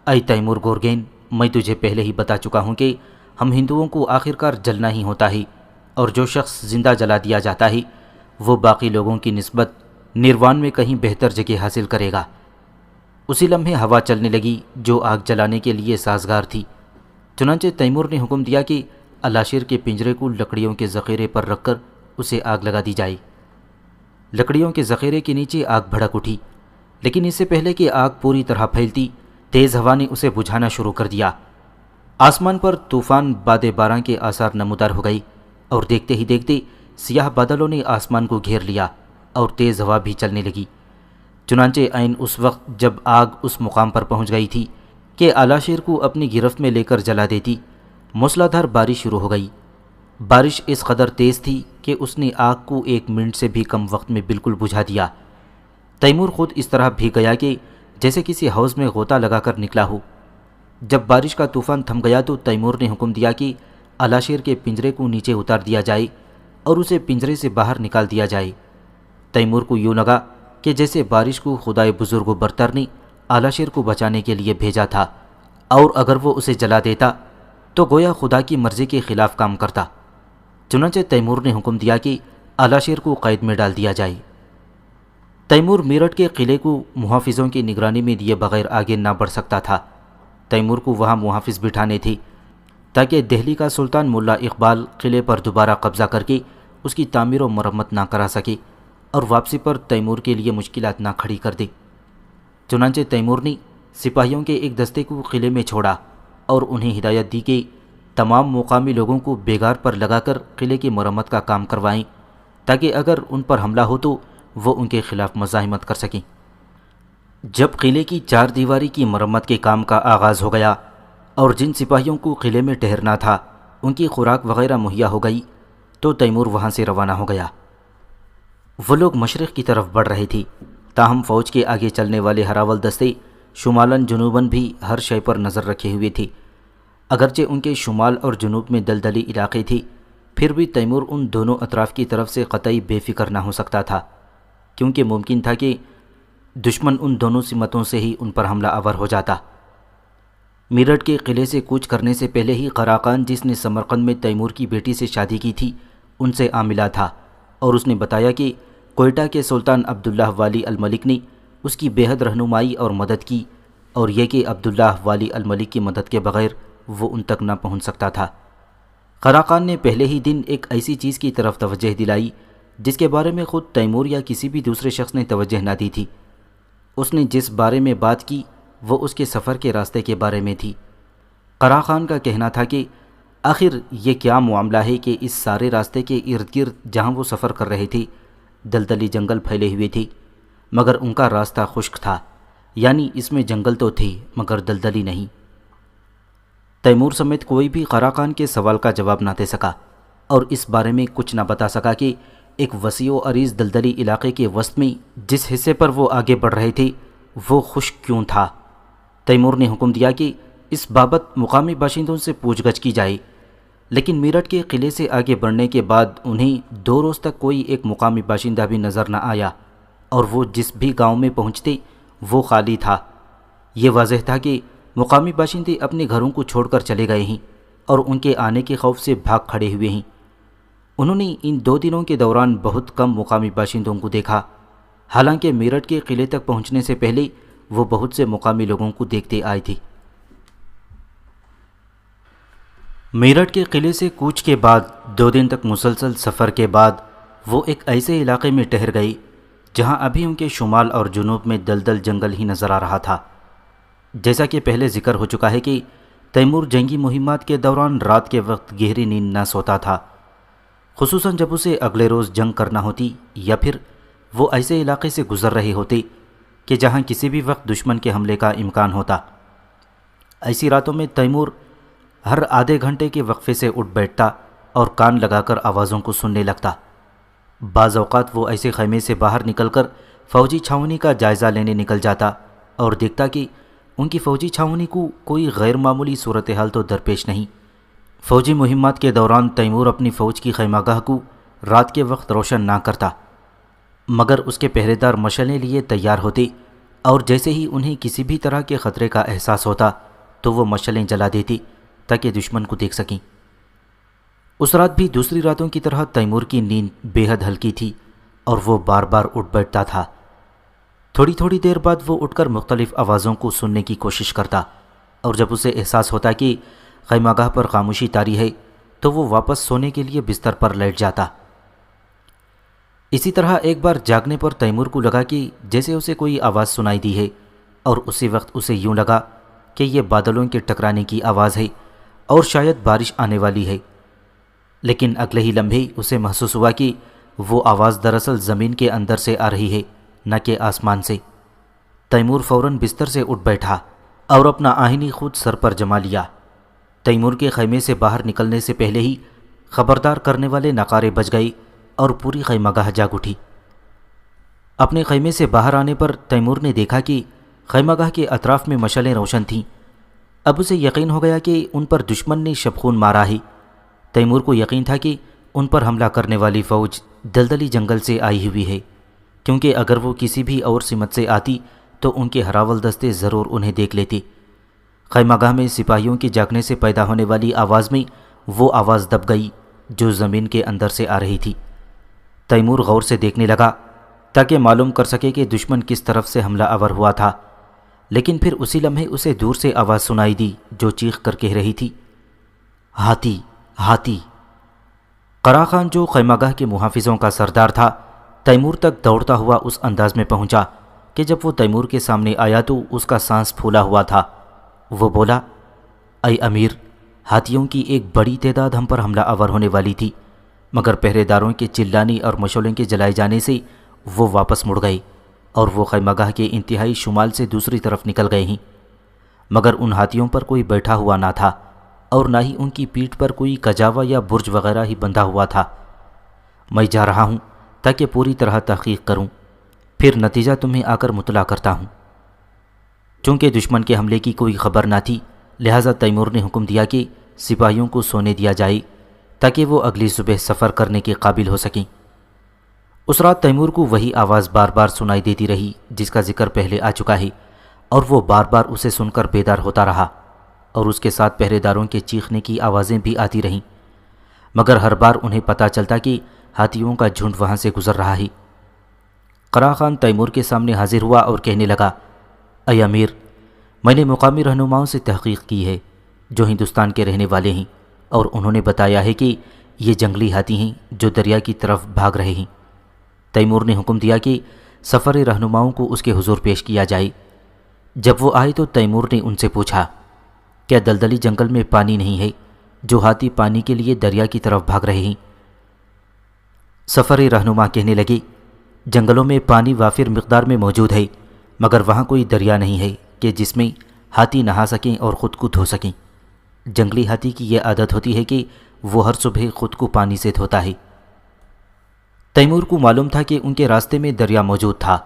اے تیمور گورگین، میں تجھے پہلے ہی بتا چکا ہوں کہ ہم ہندوؤں کو آخرکار جلنا ہی ہوتا ہے، اور جو شخص زندہ جلا دیا جاتا ہے وہ باقی لوگوں کی نسبت نروان میں کہیں بہتر جگہ حاصل کرے گا۔ اسی لمحے ہوا چلنے لگی جو آگ جلانے کے لیے سازگار تھی۔ چنانچہ تیمور نے حکم دیا کہ الاشیر کے پنجرے کو لکڑیوں کے ذخیرے پر رکھ کر اسے آگ لگا دی جائے۔ لکڑیوں کے ذخیرے کے نیچے آگ بھڑک اٹھی، لیکن اس سے پہلے کہ آگ پوری طرح پھیلتی، تیز ہوا نے اسے بجھانا شروع کر دیا۔ آسمان پر طوفان باد باران کے آثار نمودار ہو گئی، اور دیکھتے ہی دیکھتے سیاہ بادلوں نے آسمان کو گھیر لیا اور تیز ہوا بھی چلنے لگی۔ چنانچہ عین اس وقت جب آگ اس مقام پر پہنچ گئی تھی کہ الاشیر کو اپنی گرفت میں لے کر جلا دیتی، موسلادھار بارش شروع ہو گئی۔ بارش اس قدر تیز تھی کہ اس نے آگ کو 1 منٹ سے بھی کم وقت میں بالکل بجھا دیا۔ تیمور خود اس طرح بھیگ گیا کہ جیسے کسی حوض میں غوطہ لگا کر نکلا ہو۔ جب بارش کا طوفان تھم گیا تو تیمور نے حکم دیا کہ الاشیر کے پنجرے کو نیچے اتار دیا جائے اور اسے پنجرے سے باہر نکال دیا جائے۔ تیمور کو یوں لگا کہ جیسے بارش کو خدائے بزرگ و برتر نے الاشیر کو بچانے کے لیے بھیجا تھا، اور اگر وہ اسے جلا دیتا تو گویا خدا کی مرضی کے خلاف کام کرتا۔ چنانچہ تیمور نے حکم دیا کہ الاشیر کو قید میں ڈال دیا جائے۔ تیمور میرٹھ کے قلعے کو محافظوں کی نگرانی میں دیے بغیر آگے نہ بڑھ سکتا تھا۔ تیمور کو وہاں محافظ بٹھانے تھے تاکہ دہلی کا سلطان ملا اقبال قلعے پر دوبارہ قبضہ کر کے اس کی تعمیر و مرمت نہ کرا سکے اور واپسی پر تیمور کے لیے مشکلات نہ کھڑی کر دے۔ چنانچہ تیمور نے سپاہیوں کے ایک دستے کو قلعے میں چھوڑا اور انہیں ہدایت دی کہ تمام مقامی لوگوں کو بیگار پر لگا کر قلعے کی مرمت کا کام کروائیں، تاکہ اگر ان پر حملہ ہو تو وہ ان کے خلاف مزاحمت کر سکیں۔ جب قلعے کی 4 دیواری کی مرمت کے کام کا آغاز ہو گیا اور جن سپاہیوں کو قلعے میں ٹھہرنا تھا ان کی خوراک وغیرہ مہیا ہو گئی تو تیمور وہاں سے روانہ ہو گیا۔ وہ لوگ مشرق کی طرف بڑھ رہے تھے، تاہم فوج کے آگے چلنے والے ہراول دستے شمالاً جنوباً بھی ہر شے پر نظر رکھے ہوئے تھے۔ اگرچہ ان کے شمال اور جنوب میں دلدلی علاقے تھے، پھر بھی تیمور ان دونوں اطراف کی طرف سے قطعی بے فکر نہ ہو سکتا تھا، کیونکہ ممکن تھا کہ دشمن ان دونوں سمتوں سے ہی ان پر حملہ آور ہو جاتا۔ میرٹھ کے قلعے سے کوچ کرنے سے پہلے ہی قراقان، جس نے سمرقند میں تیمور کی بیٹی سے شادی کی تھی، ان سے آ ملا تھا اور اس نے بتایا کہ کوئٹہ کے سلطان عبداللہ والی الملک نے اس کی بے حد رہنمائی اور مدد کی، اور یہ کہ عبداللہ والی الملک کی مدد کے بغیر وہ ان تک نہ پہنچ سکتا تھا۔ قراقان نے پہلے ہی دن ایک ایسی چیز کی طرف توجہ دلائی جس کے بارے میں خود تیمور یا کسی بھی دوسرے شخص نے توجہ نہ دی تھی۔ اس نے جس بارے میں بات کی وہ اس کے سفر کے راستے کے بارے میں تھی۔ قراقان کا کہنا تھا کہ آخر یہ کیا معاملہ ہے کہ اس سارے راستے کے ارد گرد جہاں وہ سفر کر رہے تھے دلدلی جنگل پھیلے ہوئے تھے، مگر ان کا راستہ خشک تھا، یعنی اس میں جنگل تو تھی مگر دلدلی نہیں۔ تیمور سمیت کوئی بھی قرا خان کے سوال کا جواب نہ دے سکا اور اس بارے میں کچھ نہ بتا سکا کہ ایک وسیع و عریض دلدلی علاقے کے وسط میں جس حصے پر وہ آگے بڑھ رہے تھے وہ خشک کیوں تھا۔ تیمور نے حکم دیا کہ اس بابت مقامی باشندوں سے پوچھ گچھ کی جائے، لیکن میرٹھ کے قلعے سے آگے بڑھنے کے بعد انہیں 2 روز تک کوئی ایک مقامی باشندہ بھی نظر نہ آیا، اور وہ جس بھی گاؤں میں پہنچتے وہ خالی تھا۔ یہ واضح تھا کہ مقامی باشندے اپنے گھروں کو چھوڑ کر چلے گئے ہیں اور ان کے آنے کے خوف سے بھاگ کھڑے ہوئے ہیں۔ انہوں نے ان 2 دنوں کے دوران بہت کم مقامی باشندوں کو دیکھا، حالانکہ میرٹھ کے قلعے تک پہنچنے سے پہلے وہ بہت سے مقامی لوگوں کو دیکھتے آئے تھے۔ میرٹھ کے قلعے سے کوچ کے بعد 2 دن تک مسلسل سفر کے بعد وہ ایک ایسے علاقے میں ٹھہر گئے جہاں ابھی ان کے شمال اور جنوب میں دلدل جنگل ہی نظر آ رہا تھا۔ جیسا کہ پہلے ذکر ہو چکا ہے کہ تیمور جنگی مہمات کے دوران رات کے وقت گہری نیند نہ سوتا تھا، خصوصاً جب اسے اگلے روز جنگ کرنا ہوتی یا پھر وہ ایسے علاقے سے گزر رہے ہوتے کہ جہاں کسی بھی وقت دشمن کے حملے کا امکان ہوتا۔ ایسی راتوں میں تیمور ہر آدھے گھنٹے کے وقفے سے اٹھ بیٹھتا اور کان لگا کر آوازوں کو سننے لگتا۔ بعض اوقات وہ ایسے خیمے سے باہر نکل کر فوجی چھاؤنی کا جائزہ لینے نکل جاتا اور دیکھتا کہ ان کی فوجی چھاؤنی کو کوئی غیر معمولی صورتحال تو درپیش نہیں۔ فوجی مہمات کے دوران تیمور اپنی فوج کی خیمہ گاہ کو رات کے وقت روشن نہ کرتا، مگر اس کے پہرے دار مشعلیں لیے تیار ہوتے اور جیسے ہی انہیں کسی بھی طرح کے خطرے کا احساس ہوتا تو وہ مشعلیں جلا دیتی تاکہ دشمن کو دیکھ سکیں۔ اس رات بھی دوسری راتوں کی طرح تیمور کی نیند بے حد ہلکی تھی اور وہ بار بار اٹھ بیٹھتا تھا۔ تھوڑی تھوڑی دیر بعد وہ اٹھ کر مختلف آوازوں کو سننے کی کوشش کرتا اور جب اسے احساس ہوتا کہ خیمہ گاہ پر خاموشی طاری ہے تو وہ واپس سونے کے لیے بستر پر لیٹ جاتا۔ اسی طرح ایک بار جاگنے پر تیمور کو لگا کہ جیسے اسے کوئی آواز سنائی دی ہے، اور اسی وقت اسے یوں لگا کہ یہ بادلوں کے ٹکرانے کی آواز ہے اور شاید بارش آنے والی ہے، لیکن اگلے ہی لمحے اسے محسوس ہوا کہ وہ آواز دراصل زمین کے اندر سے آ رہی ہے نہ کہ آسمان سے۔ تیمور فوراً بستر سے اٹھ بیٹھا اور اپنا آہنی خود سر پر جما لیا۔ تیمور کے خیمے سے باہر نکلنے سے پہلے ہی خبردار کرنے والے نعرے بج گئے اور پوری خیمہ گاہ جاگ اٹھی۔ اپنے خیمے سے باہر آنے پر تیمور نے دیکھا کہ خیمہ گاہ کے اطراف میں مشعلیں روشن تھیں۔ اب اسے یقین ہو گیا کہ ان پر دشمن نے شبخون مارا ہے۔ تیمور کو یقین تھا کہ ان پر حملہ کرنے والی فوج دلدلی جنگل سے آئی ہوئی ہے، کیونکہ اگر وہ کسی بھی اور سمت سے آتی تو ان کے ہراول دستے ضرور انہیں دیکھ لیتے۔ خیمہ گاہ میں سپاہیوں کے جاگنے سے پیدا ہونے والی آواز میں وہ آواز دب گئی جو زمین کے اندر سے آ رہی تھی۔ تیمور غور سے دیکھنے لگا تاکہ معلوم کر سکے کہ دشمن کس طرف سے حملہ آور ہوا تھا، لیکن پھر اسی لمحے اسے دور سے آواز سنائی دی جو چیخ کر کہہ رہی تھی، ہاتھی ہاتھی۔ قرا خان جو خیمہ گاہ کے محافظوں کا سردار تھا تیمور تک دوڑتا ہوا اس انداز میں پہنچا کہ جب وہ تیمور کے سامنے آیا تو اس کا سانس پھولا ہوا تھا۔ وہ بولا، اے امیر، ہاتھیوں کی ایک بڑی تعداد ہم پر حملہ آور ہونے والی تھی، مگر پہرے داروں کے چلانے اور مشعلوں کے جلائے جانے سے وہ واپس مڑ گئے اور وہ خیمہ گاہ کے انتہائی شمال سے دوسری طرف نکل گئے ہیں، مگر ان ہاتھیوں پر کوئی بیٹھا ہوا نہ تھا اور نہ ہی ان کی پیٹھ پر کوئی کجاوا یا برج وغیرہ ہی بندھا ہوا تھا۔ میں جا رہا ہوں تاکہ پوری طرح تحقیق کروں، پھر نتیجہ تمہیں آ کر مطلع کرتا ہوں۔ چونکہ دشمن کے حملے کی کوئی خبر نہ تھی، لہٰذا تیمور نے حکم دیا کہ سپاہیوں کو سونے دیا جائے تاکہ وہ اگلی صبح سفر کرنے کے قابل ہو سکیں۔ اس رات تیمور کو وہی آواز بار بار سنائی دیتی رہی جس کا ذکر پہلے آ چکا ہے، اور وہ بار بار اسے سن کر بیدار ہوتا رہا، اور اس کے ساتھ پہرے داروں کے چیخنے کی آوازیں بھی آتی رہیں، مگر ہر بار انہیں پتہ چلتا کہ ہاتھیوں کا جھنڈ وہاں سے گزر رہا ہے۔ قرا خان تیمور کے سامنے حاضر ہوا اور کہنے لگا، اے امیر، میں نے مقامی رہنماؤں سے تحقیق کی ہے جو ہندوستان کے رہنے والے ہیں، اور انہوں نے بتایا ہے کہ یہ جنگلی ہاتھی ہیں جو دریا کی طرف بھاگ رہے ہیں۔ تیمور نے حکم دیا کہ سفر رہنماؤں کو اس کے حضور پیش کیا جائے۔ جب وہ آئے تو تیمور نے ان سے پوچھا، کیا دلدلی جنگل میں پانی نہیں ہے؟ جو ہاتھی پانی کے لیے دریا کی طرف بھاگ رہے ہیں۔ سفر رہنما کہنے لگے، جنگلوں میں پانی وافر مقدار میں موجود ہے، مگر وہاں کوئی دریا نہیں ہے کہ جس میں ہاتھی نہا سکیں اور خود کو دھو سکیں۔ جنگلی ہاتھی کی یہ عادت ہوتی ہے کہ وہ ہر صبح خود کو پانی سے دھوتا ہے۔ تیمور کو معلوم تھا کہ ان کے راستے میں دریا موجود تھا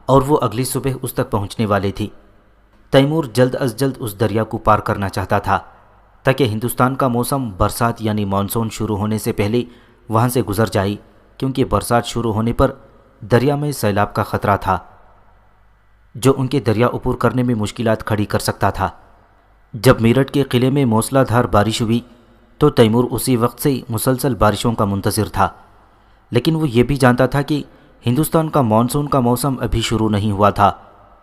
اور وہ اگلی صبح اس تک پہنچنے والے تھے۔ تیمور جلد از جلد اس دریا کو پار کرنا چاہتا تھا تاکہ ہندوستان کا موسم برسات یعنی مانسون شروع ہونے سے پہلے وہاں سے گزر جائے، کیونکہ برسات شروع ہونے پر دریا میں سیلاب کا خطرہ تھا جو ان کے دریا عبور کرنے میں مشکلات کھڑی کر سکتا تھا۔ جب میرٹھ کے قلعے میں موسلا دھار بارش ہوئی تو تیمور اسی وقت سے مسلسل بارشوں کا منتظر تھا، لیکن وہ یہ بھی جانتا تھا کہ ہندوستان کا مانسون کا موسم ابھی شروع نہیں ہوا تھا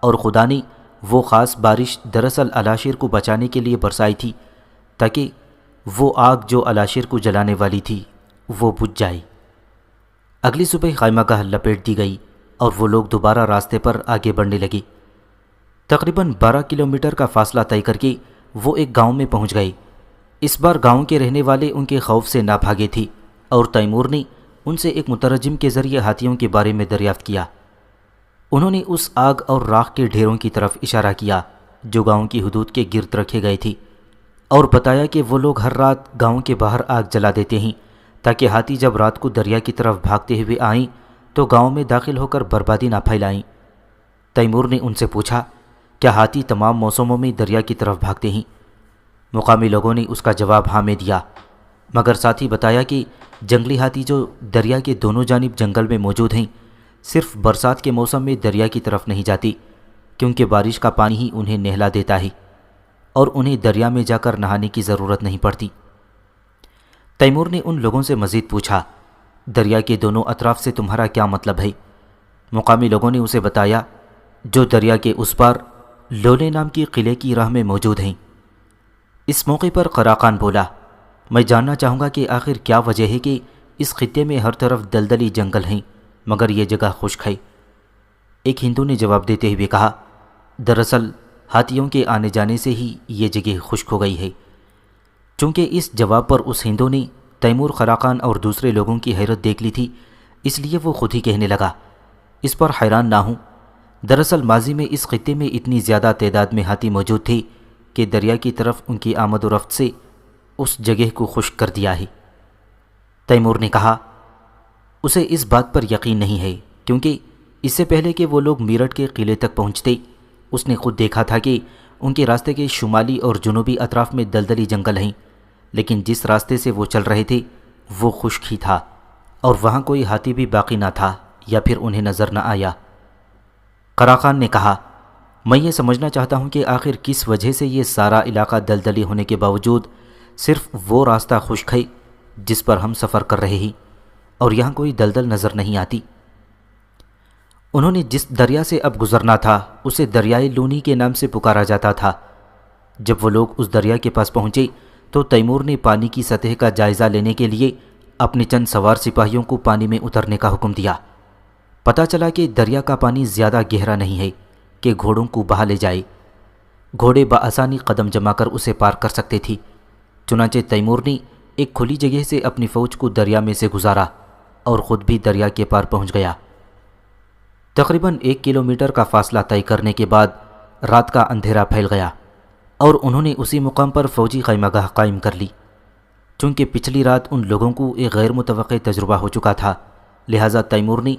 اور خدا نے وہ خاص بارش دراصل علاشیر کو بچانے کے لیے برسائی تھی تاکہ وہ آگ جو علاشیر کو جلانے والی تھی وہ بجھ جائے۔ اگلی صبح خیمہ گاہ لپیٹ دی گئی اور وہ لوگ دوبارہ راستے پر آگے بڑھنے لگے۔ تقریباً 12 کلومیٹر کا فاصلہ طے کر کے وہ ایک گاؤں میں پہنچ گئے۔ اس بار گاؤں کے رہنے والے ان کے خوف سے نہ بھاگے تھے اور تیمور نے ان سے ایک مترجم کے ذریعے ہاتھیوں کے بارے میں دریافت کیا۔ انہوں نے اس آگ اور راکھ کے ڈھیروں کی طرف اشارہ کیا جو گاؤں کی حدود کے گرد رکھے گئے تھے، اور بتایا کہ وہ لوگ ہر رات گاؤں کے باہر آگ جلا دیتے ہیں تاکہ ہاتھی جب رات کو دریا کی طرف بھاگتے ہوئے آئیں تو گاؤں میں داخل ہو کر بربادی نہ پھیلائیں۔ تیمور نے ان سے پوچھا، کیا ہاتھی تمام موسموں میں دریا کی طرف بھاگتے ہیں؟ مقامی لوگوں نے اس کا جواب ہاں میں دیا، مگر ساتھ ہی بتایا کہ جنگلی ہاتھی جو دریا کے دونوں جانب جنگل میں موجود ہیں صرف برسات کے موسم میں دریا کی طرف نہیں جاتی، کیونکہ بارش کا پانی ہی انہیں نہلا دیتا ہے اور انہیں دریا میں جا کر نہانے کی ضرورت نہیں پڑتی۔ تیمور نے ان لوگوں سے مزید پوچھا، دریا کے دونوں اطراف سے تمہارا کیا مطلب ہے؟ مقامی لوگوں نے اسے بتایا، جو دریا کے اس پار لولے نام کی قلعے کی راہ میں موجود ہیں۔ اس موقع پر قراقان بولا، میں جاننا چاہوں گا کہ آخر کیا وجہ ہے کہ اس خطے میں ہر طرف دلدلی جنگل ہیں مگر یہ جگہ خشک ہے۔ ایک ہندو نے جواب دیتے ہوئے کہا، دراصل ہاتھیوں کے آنے جانے سے ہی یہ جگہ خشک ہو گئی ہے۔ چونکہ اس جواب پر اس ہندو نے تیمور، قراقان اور دوسرے لوگوں کی حیرت دیکھ لی تھی، اس لیے وہ خود ہی کہنے لگا، اس پر حیران نہ ہوں، دراصل ماضی میں اس خطے میں اتنی زیادہ تعداد میں ہاتھی موجود تھے کہ دریا کی طرف ان کی آمد و رفت سے اس جگہ کو خشک کر دیا ہے۔ تیمور نے کہا، اسے اس بات پر یقین نہیں ہے، کیونکہ اس سے پہلے کہ وہ لوگ میرٹھ کے قلعے تک پہنچتے اس نے خود دیکھا تھا کہ ان کے راستے کے شمالی اور جنوبی اطراف میں دلدلی جنگل ہیں، لیکن جس راستے سے وہ چل رہے تھے وہ خشک ہی تھا اور وہاں کوئی ہاتھی بھی باقی نہ تھا یا پھر انہیں نظر نہ آیا۔ قراقان نے کہا، میں یہ سمجھنا چاہتا ہوں کہ آخر کس وجہ سے یہ سارا علاقہ دلدلی ہونے کے باوجود صرف وہ راستہ خشک ہے جس پر ہم سفر کر رہے ہیں اور یہاں کوئی دلدل نظر نہیں آتی۔ انہوں نے جس دریا سے اب گزرنا تھا اسے دریائے لونی کے نام سے پکارا جاتا تھا۔ جب وہ لوگ اس دریا کے پاس پہنچے تو تیمور نے پانی کی سطح کا جائزہ لینے کے لیے اپنے چند سوار سپاہیوں کو پانی میں اترنے کا حکم دیا۔ پتہ چلا کہ دریا کا پانی زیادہ گہرا نہیں ہے کہ گھوڑوں کو بہا لے جائے۔ گھوڑے بآسانی قدم جما کر اسے پار کر سکتے تھے۔ چنانچہ تیمور نے ایک کھلی جگہ سے اپنی فوج کو دریا میں سے گزارا اور خود بھی دریا کے پار پہنچ گیا۔ تقریباً 1 کلومیٹر کا فاصلہ طے کرنے کے بعد رات کا اندھیرا پھیل گیا اور انہوں نے اسی مقام پر فوجی خیمہ گاہ قائم کر لی۔ چونکہ پچھلی رات ان لوگوں کو ایک غیر متوقع تجربہ ہو چکا تھا، لہٰذا تیمور نے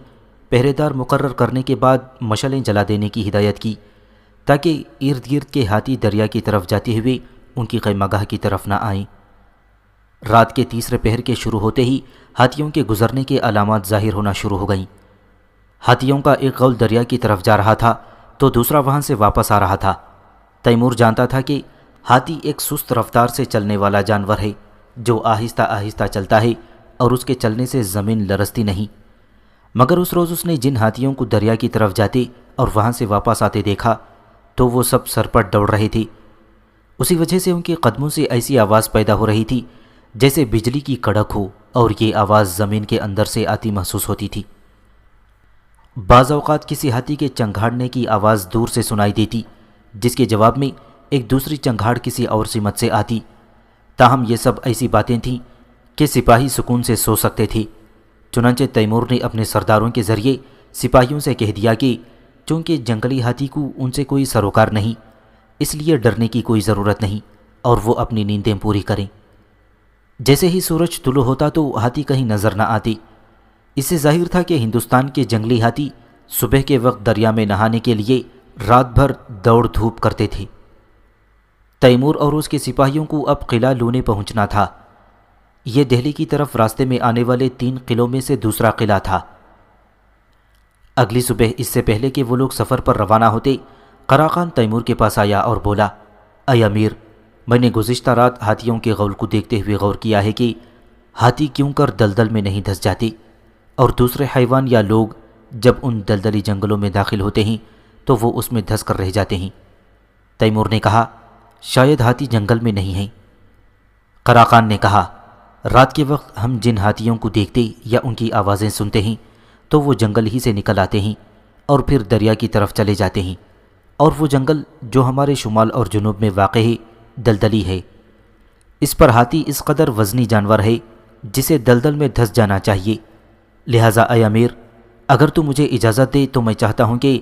پہرے دار مقرر کرنے کے بعد مشعلیں جلا دینے کی ہدایت کی تاکہ ارد گرد کے ہاتھی دریا کی طرف جاتے ہوئے ان کی خیمہ گاہ کی طرف نہ آئیں۔ رات کے تیسرے پہر کے شروع ہوتے ہی ہاتھیوں کے گزرنے کے علامات ظاہر ہونا شروع ہو گئیں۔ ہاتھیوں کا ایک غول دریا کی طرف جا رہا تھا تو دوسرا وہاں سے واپس آ رہا تھا۔ تیمور جانتا تھا کہ ہاتھی ایک سست رفتار سے چلنے والا جانور ہے جو آہستہ آہستہ چلتا ہے اور اس کے چلنے سے زمین لرزتی نہیں، مگر اس روز اس نے جن ہاتھیوں کو دریا کی طرف جاتے اور وہاں سے واپس آتے دیکھا تو وہ سب سرپٹ دوڑ رہے تھے۔ اسی وجہ سے ان کے قدموں سے ایسی آواز پیدا ہو رہی تھی جیسے بجلی کی کڑک ہو، اور یہ آواز زمین کے اندر سے آتی محسوس ہوتی تھی۔ بعض اوقات کسی ہاتھی کے چنگھاڑنے کی آواز دور سے سنائی دیتی، جس کے جواب میں ایک دوسری چنگھاڑ کسی اور سمت سے آتی۔ تاہم یہ سب ایسی باتیں تھیں کہ سپاہی سکون سے سو سکتے تھے۔ چنانچہ تیمور نے اپنے سرداروں کے ذریعے سپاہیوں سے کہہ دیا کہ چونکہ جنگلی ہاتھی کو ان سے کوئی سروکار نہیں، اس لیے ڈرنے کی کوئی ضرورت نہیں اور وہ اپنی نیندیں پوری کریں۔ جیسے ہی سورج طلوع ہوتا تو ہاتھی کہیں نظر نہ آتی۔ اس سے ظاہر تھا کہ ہندوستان کے جنگلی ہاتھی صبح کے وقت دریا میں نہانے کے لیے رات بھر دوڑ دھوپ کرتے تھے۔ تیمور اور اس کے سپاہیوں کو اب قلعہ لونے پہنچنا تھا۔ یہ دہلی کی طرف راستے میں آنے والے 3 قلعوں میں سے دوسرا قلعہ تھا۔ اگلی صبح اس سے پہلے کہ وہ لوگ سفر پر روانہ ہوتے، قرا خان تیمور کے پاس آیا اور بولا، اے امیر، میں نے گزشتہ رات ہاتھیوں کے غول کو دیکھتے ہوئے غور کیا ہے کہ ہاتھی کیوں کر دلدل میں نہیں دھس جاتے، اور دوسرے حیوان یا لوگ جب ان دلدلی جنگلوں میں داخل ہوتے ہیں تو وہ اس میں دھس کر رہ جاتے ہیں۔ تیمور نے کہا، شاید ہاتھی جنگل میں نہیں ہیں۔ قرا خان نے کہا، رات کے وقت ہم جن ہاتھیوں کو دیکھتے یا ان کی آوازیں سنتے ہیں تو وہ جنگل ہی سے نکل آتے ہیں اور پھر دریا کی طرف چلے جاتے ہیں، اور وہ جنگل جو ہمارے شمال اور جنوب میں واقع ہے دلدلی ہے۔ اس پر ہاتھی اس قدر وزنی جانور ہے جسے دلدل میں دھس جانا چاہیے۔ لہٰذا اے امیر، اگر تو مجھے اجازت دے تو میں چاہتا ہوں کہ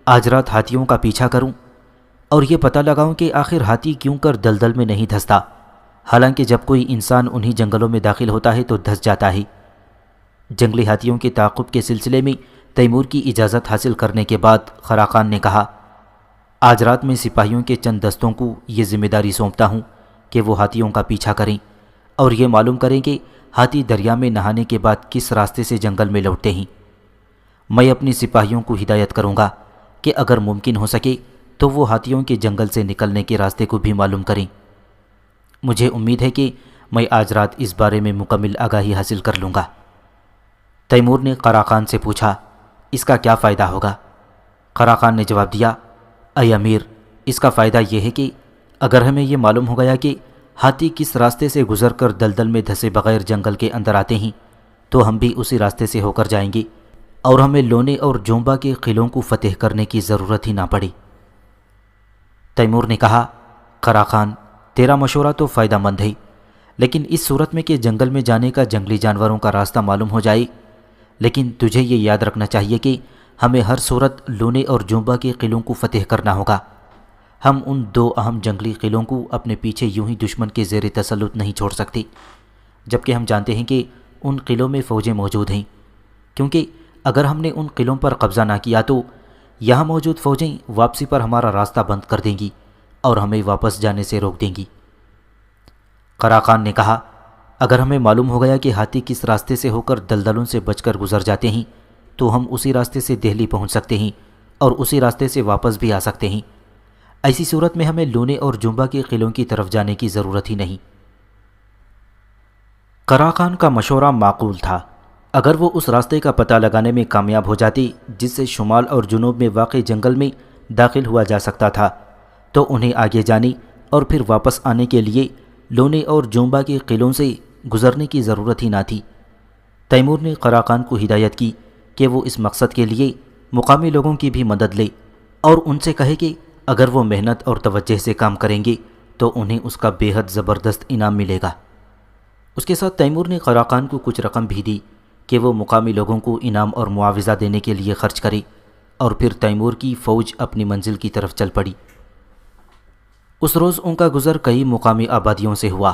آج رات ہاتھیوں کا پیچھا کروں اور یہ پتہ لگاؤں کہ آخر ہاتھی کیوں کر دلدل میں نہیں دھستا، حالانکہ جب کوئی انسان انہی جنگلوں میں داخل ہوتا ہے تو دھس جاتا ہے۔ جنگلی ہاتھیوں کے تعاقب کے سلسلے میں تیمور کی اجازت حاصل کرنے کے بعد قرا خان نے کہا، آج رات میں سپاہیوں کے چند دستوں کو یہ ذمہ داری سونپتا ہوں کہ وہ ہاتھیوں کا پیچھا کریں اور یہ معلوم کریں کہ ہاتھی دریا میں نہانے کے بعد کس راستے سے جنگل میں لوٹتے ہیں۔ میں اپنی سپاہیوں کو ہدایت کروں گا کہ اگر ممکن ہو سکے تو وہ ہاتھیوں کے جنگل سے نکلنے کے راستے کو بھی معلوم کریں۔ مجھے امید ہے کہ میں آج رات اس بارے میں مکمل آگاہی حاصل کر لوں گا۔ تیمور نے قرا خان سے پوچھا، اس کا کیا فائدہ ہوگا؟ قرا خان نے جواب دیا، اے امیر، اس کا فائدہ یہ ہے کہ اگر ہمیں یہ معلوم ہو گیا کہ ہاتھی کس راستے سے گزر کر دلدل میں دھسے بغیر جنگل کے اندر آتے ہیں تو ہم بھی اسی راستے سے ہو کر جائیں گے اور ہمیں لونے اور جومبا کے قلعوں کو فتح کرنے کی ضرورت ہی نہ پڑے۔ تیمور نے کہا، قرا خان، تیرا مشورہ تو فائدہ مند ہے، لیکن اس صورت میں کہ جنگل میں جانے کا جنگلی جانوروں کا راستہ معلوم ہو جائے، لیکن تجھے یہ یاد رکھنا چاہیے کہ ہمیں ہر صورت لونے اور جومبا کے قلعوں کو فتح کرنا ہوگا۔ ہم ان 2 اہم جنگلی قلعوں کو اپنے پیچھے یوں ہی دشمن کے زیر تسلط نہیں چھوڑ سکتے، جبکہ ہم جانتے ہیں کہ ان قلعوں میں فوجیں موجود ہیں، کیونکہ اگر ہم نے ان قلعوں پر قبضہ نہ کیا تو یہاں موجود فوجیں واپسی پر ہمارا راستہ بند کر دیں گی اور ہمیں واپس جانے سے روک دیں گی۔ قرا خان نے کہا، اگر ہمیں معلوم ہو گیا کہ ہاتھی کس راستے سے ہو کر دلدلوں سے بچ کر گزر جاتے ہیں تو ہم اسی راستے سے دہلی پہنچ سکتے ہیں اور اسی راستے سے واپس بھی آ سکتے ہیں۔ ایسی صورت میں ہمیں لونے اور جومبا کے قلعوں کی طرف جانے کی ضرورت ہی نہیں۔ قرا خان کا مشورہ معقول تھا۔ اگر وہ اس راستے کا پتہ لگانے میں کامیاب ہو جاتی جس سے شمال اور جنوب میں واقع جنگل میں داخل ہوا جا سکتا تھا تو انہیں آگے جانے اور پھر واپس آنے کے لیے لونے اور جومبا کے قلعوں سے گزرنے کی ضرورت ہی نہ تھی۔ تیمور نے قرا خان کو ہدایت کی کہ وہ اس مقصد کے لیے مقامی لوگوں کی بھی مدد لے اور ان سے کہے کہ اگر وہ محنت اور توجہ سے کام کریں گے تو انہیں اس کا بے حد زبردست انعام ملے گا۔ اس کے ساتھ تیمور نے قرا خان کو کچھ رقم بھی دی کہ وہ مقامی لوگوں کو انعام اور معاوضہ دینے کے لیے خرچ کرے، اور پھر تیمور کی فوج اپنی منزل کی طرف چل پڑی۔ اس روز ان کا گزر کئی مقامی آبادیوں سے ہوا۔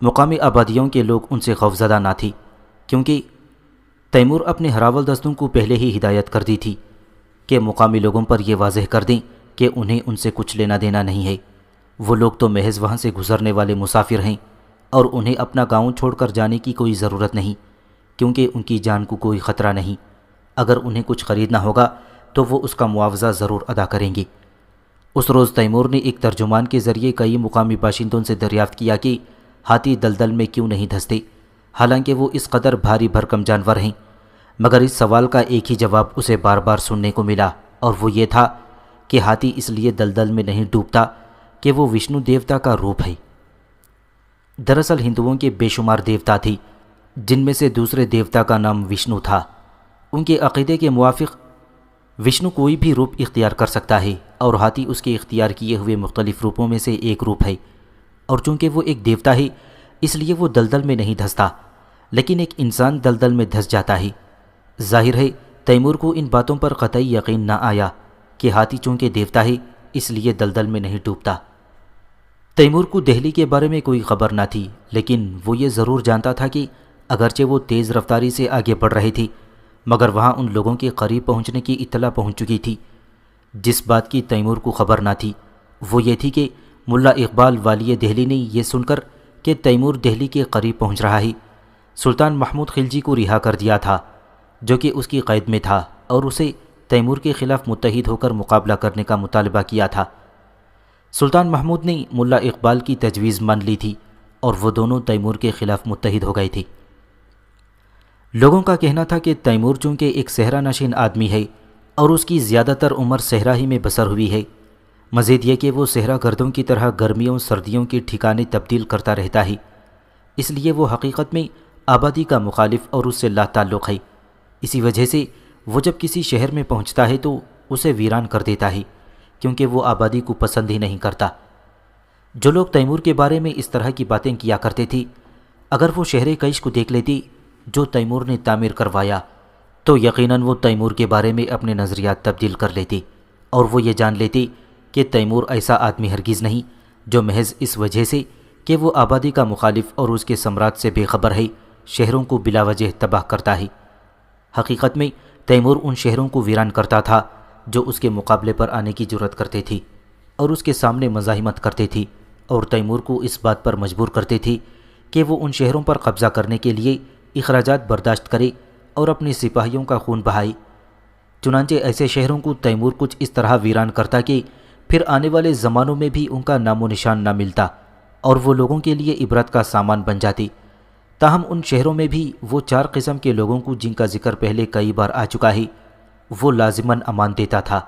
مقامی آبادیوں کے لوگ ان سے خوفزدہ نہ تھے، کیونکہ تیمور اپنے ہراول دستوں کو پہلے ہی ہدایت کر دی تھی کہ مقامی لوگوں پر یہ واضح کر دیں کہ انہیں ان سے کچھ لینا دینا نہیں ہے۔ وہ لوگ تو محض وہاں سے گزرنے والے مسافر ہیں اور انہیں اپنا گاؤں چھوڑ کر جانے کی کوئی ضرورت نہیں، کیونکہ ان کی جان کو کوئی خطرہ نہیں۔ اگر انہیں کچھ خریدنا ہوگا تو وہ اس کا معاوضہ ضرور ادا کریں گے۔ اس روز تیمور نے ایک ترجمان کے ذریعے کئی مقامی باشندوں سے دریافت کیا کہ ہاتھی دلدل میں کیوں نہیں دھستے، حالانکہ وہ اس قدر بھاری بھرکم جانور ہیں، مگر اس سوال کا ایک ہی جواب اسے بار بار سننے کو ملا، اور وہ یہ تھا کہ ہاتھی اس لیے دلدل میں نہیں ڈوبتا کہ وہ وشنو دیوتا کا روپ ہے۔ دراصل ہندوؤں کے بے شمار دیوتا تھے، جن میں سے دوسرے دیوتا کا نام وشنو تھا۔ ان کے عقیدے کے موافق وشنو کوئی بھی روپ اختیار کر سکتا ہے، اور ہاتھی اس کے اختیار کیے ہوئے مختلف روپوں میں سے ایک روپ ہے، اور چونکہ وہ ایک دیوتا ہے اس لیے وہ دلدل میں نہیں دھستا، لیکن ایک انسان دلدل میں دھس جاتا ہے۔ ظاہر ہے تیمور کو ان باتوں پر قطعی یقین نہ آیا کہ ہاتھی چونکہ دیوتا ہے اس لیے دلدل میں نہیں ڈوبتا۔ تیمور کو دہلی کے بارے میں کوئی خبر نہ تھی، لیکن وہ یہ ضرور جانتا تھا کہ اگرچہ وہ تیز رفتاری سے آگے بڑھ رہے تھے مگر وہاں ان لوگوں کے قریب پہنچنے کی اطلاع پہنچ چکی تھی۔ جس بات کی تیمور کو خبر نہ تھی وہ یہ تھی کہ ملا اقبال والی دہلی نے یہ سن کر کہ تیمور دہلی کے قریب پہنچ رہا ہے سلطان محمود خلجی کو رہا کر دیا تھا، جو کہ اس کی قید میں تھا، اور اسے تیمور کے خلاف متحد ہو کر مقابلہ کرنے کا مطالبہ کیا تھا۔ سلطان محمود نے ملا اقبال کی تجویز مان لی تھی اور وہ دونوں تیمور کے خلاف متحد ہو گئے تھے۔ لوگوں کا کہنا تھا کہ تیمور چونکہ ایک صحرا نشین آدمی ہے اور اس کی زیادہ تر عمر صحرا ہی میں بسر ہوئی ہے، مزید یہ کہ وہ صحرا گردوں کی طرح گرمیوں سردیوں کے ٹھکانے تبدیل کرتا رہتا ہے، اس لیے وہ حقیقت میں آبادی کا مخالف اور اس سے لا تعلق ہے۔ اسی وجہ سے وہ جب کسی شہر میں پہنچتا ہے تو اسے ویران کر دیتا ہے، کیونکہ وہ آبادی کو پسند ہی نہیں کرتا۔ جو لوگ تیمور کے بارے میں اس طرح کی باتیں کیا کرتے تھے، اگر وہ شہر کیش کو دیکھ لیتی جو تیمور نے تعمیر کروایا تو یقیناً وہ تیمور کے بارے میں اپنے نظریات تبدیل کر لیتی اور وہ یہ جان لیتی کہ تیمور ایسا آدمی ہرگز نہیں جو محض اس وجہ سے کہ وہ آبادی کا مخالف اور اس کے سمراج سے بے خبر ہے شہروں کو بلا وجہ تباہ کرتا ہے۔ حقیقت میں تیمور ان شہروں کو ویران کرتا تھا جو اس کے مقابلے پر آنے کی جرأت کرتے تھے اور اس کے سامنے مزاحمت کرتے تھے، اور تیمور کو اس بات پر مجبور کرتے تھے کہ وہ ان شہروں پر قبضہ کرنے کے لیے اخراجات برداشت کرے اور اپنے سپاہیوں کا خون بہائے۔ چنانچہ ایسے شہروں کو تیمور کچھ اس طرح ویران کرتا کہ پھر آنے والے زمانوں میں بھی ان کا نام و نشان نہ ملتا اور وہ لوگوں کے لیے عبرت کا سامان بن جاتی۔ تاہم ان شہروں میں بھی وہ 4 قسم کے لوگوں کو جن کا ذکر پہلے کئی بار آ چکا ہے وہ لازماً امان دیتا تھا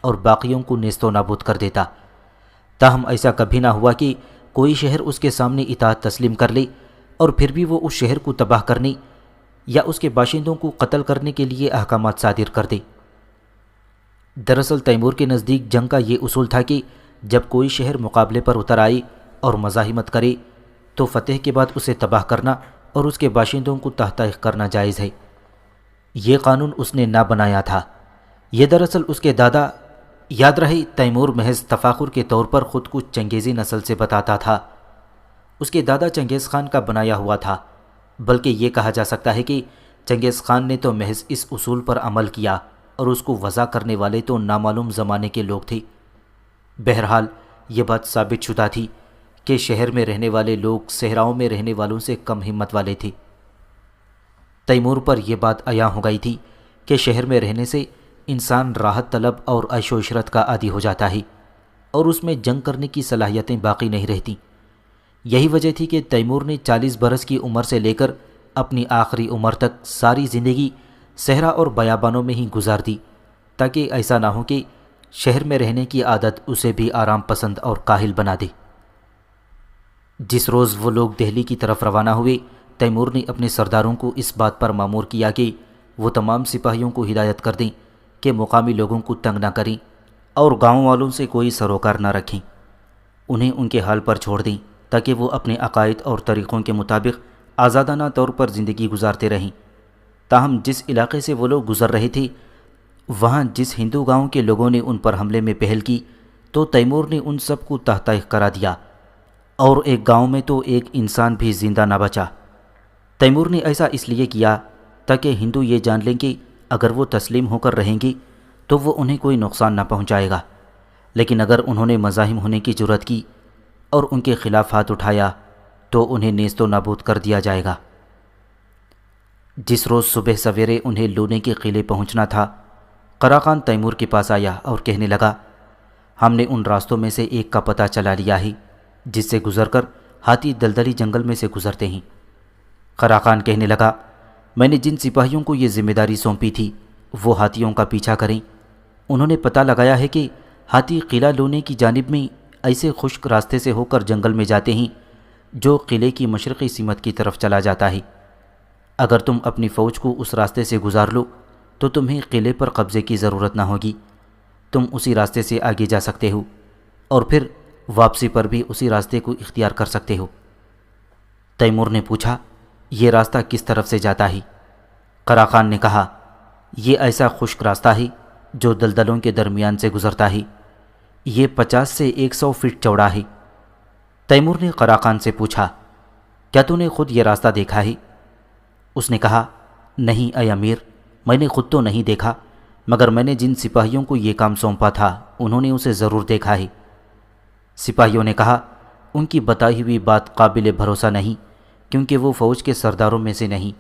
اور باقیوں کو نیست و نابود کر دیتا۔ تاہم ایسا کبھی نہ ہوا کہ کوئی شہر اس کے سامنے اطاعت تسلیم کر لے اور پھر بھی وہ اس شہر کو تباہ کرنے یا اس کے باشندوں کو قتل کرنے کے لیے احکامات صادر کر دے۔ دراصل تیمور کے نزدیک جنگ کا یہ اصول تھا کہ جب کوئی شہر مقابلے پر اتر آئے اور مزاحمت کرے تو فتح کے بعد اسے تباہ کرنا اور اس کے باشندوں کو تحقیق کرنا جائز ہے۔ یہ قانون اس نے نہ بنایا تھا، یہ دراصل اس کے دادا، یاد رہے تیمور محض تفاخر کے طور پر خود کو چنگیزی نسل سے بتاتا تھا، اس کے دادا چنگیز خان کا بنایا ہوا تھا، بلکہ یہ کہا جا سکتا ہے کہ چنگیز خان نے تو محض اس اصول پر عمل کیا اور اس کو وضع کرنے والے تو نامعلوم زمانے کے لوگ تھے۔ بہرحال یہ بات ثابت شدہ تھی کہ شہر میں رہنے والے لوگ صحراؤں میں رہنے والوں سے کم ہمت والے تھے۔ تیمور پر یہ بات عیاں ہو گئی تھی کہ شہر میں رہنے سے انسان راحت طلب اور عیش و عشرت کا عادی ہو جاتا ہے اور اس میں جنگ کرنے کی صلاحیتیں باقی نہیں رہتی۔ یہی وجہ تھی کہ تیمور نے 40 برس کی عمر سے لے کر اپنی آخری عمر تک ساری زندگی صحرا اور بیابانوں میں ہی گزار دی، تاکہ ایسا نہ ہو کہ شہر میں رہنے کی عادت اسے بھی آرام پسند اور کاہل بنا دے۔ جس روز وہ لوگ دہلی کی طرف روانہ ہوئے، تیمور نے اپنے سرداروں کو اس بات پر مامور کیا کہ وہ تمام سپاہیوں کو ہدایت کر دیں کہ مقامی لوگوں کو تنگ نہ کریں اور گاؤں والوں سے کوئی سروکار نہ رکھیں، انہیں ان کے حال پر چھوڑ دیں تاکہ وہ اپنے عقائد اور طریقوں کے مطابق آزادانہ طور پر زندگی گزارتے رہیں۔ تاہم جس علاقے سے وہ لوگ گزر رہے تھے وہاں جس ہندو گاؤں کے لوگوں نے ان پر حملے میں پہل کی تو تیمور نے ان سب کو تحت طائق کرا دیا اور ایک گاؤں میں تو ایک انسان بھی زندہ نہ بچا۔ تیمور نے ایسا اس لیے کیا تاکہ ہندو یہ جان لیں کہ اگر وہ تسلیم ہو کر رہیں گے تو وہ انہیں کوئی نقصان نہ پہنچائے گا، لیکن اگر انہوں نے مزاحم ہونے کی جرأت کی اور ان کے خلاف ہاتھ اٹھایا تو انہیں نیست و نابود کر دیا جائے گا۔ جس روز صبح سویرے انہیں لونے کے قلعے پہنچنا تھا، قرا خان تیمور کے پاس آیا اور کہنے لگا، ہم نے ان راستوں میں سے ایک کا پتہ چلا لیا ہے جس سے گزر کر ہاتھی دلدلی جنگل میں سے گزرتے ہیں۔ قرا خان کہنے لگا، میں نے جن سپاہیوں کو یہ ذمہ داری سونپی تھی وہ ہاتھیوں کا پیچھا کریں، انہوں نے پتہ لگایا ہے کہ ہاتھی قلعہ لونے کی جانب میں ایسے خشک راستے سے ہو کر جنگل میں جاتے ہیں جو قلعے کی مشرقی سمت کی طرف چلا جاتا ہے۔ اگر تم اپنی فوج کو اس راستے سے گزار لو تو تمہیں قلعے پر قبضے کی ضرورت نہ ہوگی، تم اسی راستے سے آگے جا سکتے ہو اور پھر واپسی پر بھی اسی راستے کو اختیار کر سکتے ہو۔ تیمور نے پوچھا، یہ راستہ کس طرف سے جاتا ہے؟ قرا خان نے کہا، یہ ایسا خشک راستہ ہے جو دلدلوں کے درمیان سے گزرتا ہے۔ یہ 50 سے 100 فٹ چوڑا ہے۔ تیمور نے قرا خان سے پوچھا، کیا تو نے خود یہ راستہ دیکھا ہے؟ اس نے کہا، نہیں اے امیر، میں نے خود تو نہیں دیکھا، مگر میں نے جن سپاہیوں کو یہ کام سونپا تھا انہوں نے اسے ضرور دیکھا ہے۔ سپاہیوں نے کہا، ان کی بتائی ہوئی بات قابل بھروسہ نہیں، کیونکہ وہ فوج کے سرداروں میں سے نہیں،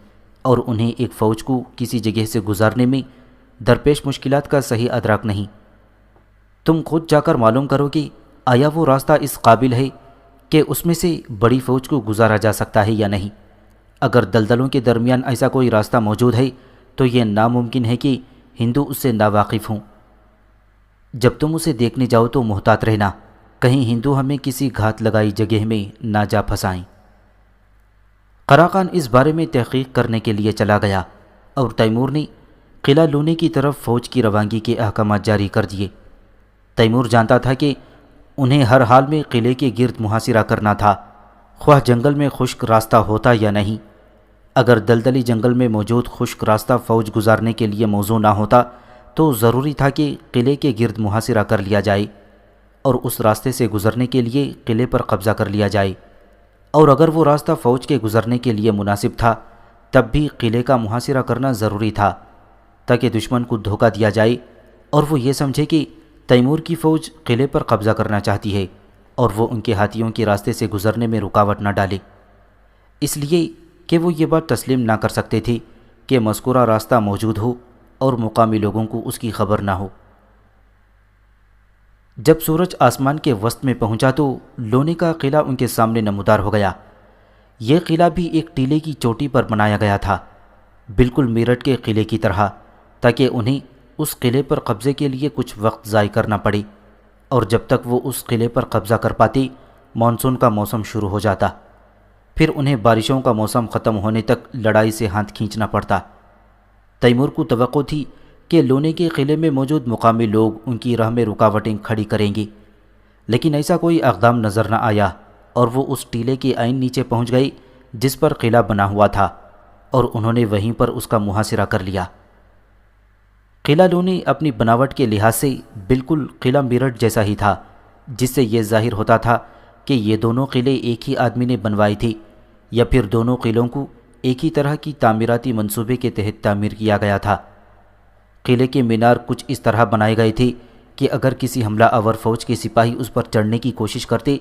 اور انہیں ایک فوج کو کسی جگہ سے گزارنے میں درپیش مشکلات کا صحیح ادراک نہیں۔ تم خود جا کر معلوم کرو کہ آیا وہ راستہ اس قابل ہے کہ اس میں سے بڑی فوج کو گزارا جا سکتا ہے یا نہیں۔ اگر دلدلوں کے درمیان ایسا کوئی راستہ موجود ہے تو یہ ناممکن ہے کہ ہندو اس سے ناواقف ہوں۔ جب تم اسے دیکھنے جاؤ تو محتاط رہنا، کہیں ہندو ہمیں کسی گھات لگائی جگہ میں نہ جا پھنسائیں۔ قرا خان اس بارے میں تحقیق کرنے کے لیے چلا گیا اور تیمور نے قلعہ لونے کی طرف فوج کی روانگی کے احکامات جاری کر دیے۔ تیمور جانتا تھا کہ انہیں ہر حال میں قلعے کے گرد محاصرہ کرنا تھا، خواہ جنگل میں خشک راستہ ہوتا یا نہیں۔ اگر دلدلی جنگل میں موجود خشک راستہ فوج گزارنے کے لیے موزوں نہ ہوتا تو ضروری تھا کہ قلعے کے گرد محاصرہ کر لیا جائے اور اس راستے سے گزرنے کے لیے قلعے پر قبضہ کر لیا جائے، اور اگر وہ راستہ فوج کے گزرنے کے لیے مناسب تھا تب بھی قلعے کا محاصرہ کرنا ضروری تھا، تاکہ دشمن کو دھوکہ دیا جائے اور وہ یہ سمجھے کہ تیمور کی فوج قلعے پر قبضہ کرنا چاہتی ہے اور وہ ان کے ہاتھیوں کے راستے سے گزرنے میں رکاوٹ نہ ڈالے، اس لیے کہ وہ یہ بات تسلیم نہ کر سکتے تھے کہ مذکورہ راستہ موجود ہو اور مقامی لوگوں کو اس کی خبر نہ ہو۔ جب سورج آسمان کے وسط میں پہنچا تو لونے کا قلعہ ان کے سامنے نمودار ہو گیا۔ یہ قلعہ بھی ایک ٹیلے کی چوٹی پر بنایا گیا تھا، بالکل میرٹھ کے قلعے کی طرح، تاکہ انہیں اس قلعے پر قبضے کے لیے کچھ وقت ضائع کرنا پڑے، اور جب تک وہ اس قلعے پر قبضہ کر پاتے مانسون کا موسم شروع ہو جاتا، پھر انہیں بارشوں کا موسم ختم ہونے تک لڑائی سے ہاتھ کھینچنا پڑتا۔ تیمور کو توقع تھی کہ لونے کے قلعے میں موجود مقامی لوگ ان کی راہ میں رکاوٹیں کھڑی کریں گے، لیکن ایسا کوئی اقدام نظر نہ آیا، اور وہ اس ٹیلے کے عین نیچے پہنچ گئے جس پر قلعہ بنا ہوا تھا، اور انہوں نے وہیں پر اس کا محاصرہ کر لیا۔ قلعہ لونے اپنی بناوٹ کے لحاظ سے بالکل قلعہ میرٹھ جیسا ہی تھا، جس سے یہ ظاہر ہوتا تھا کہ یہ دونوں قلعے ایک ہی آدمی نے بنوائے تھے، یا پھر دونوں قلعوں کو ایک ہی طرح کی تعمیراتی منصوبے کے تحت تعمیر کیا گیا تھا۔ قلعے کے مینار کچھ اس طرح بنائے گئے تھے کہ اگر کسی حملہ آور فوج کے سپاہی اس پر چڑھنے کی کوشش کرتے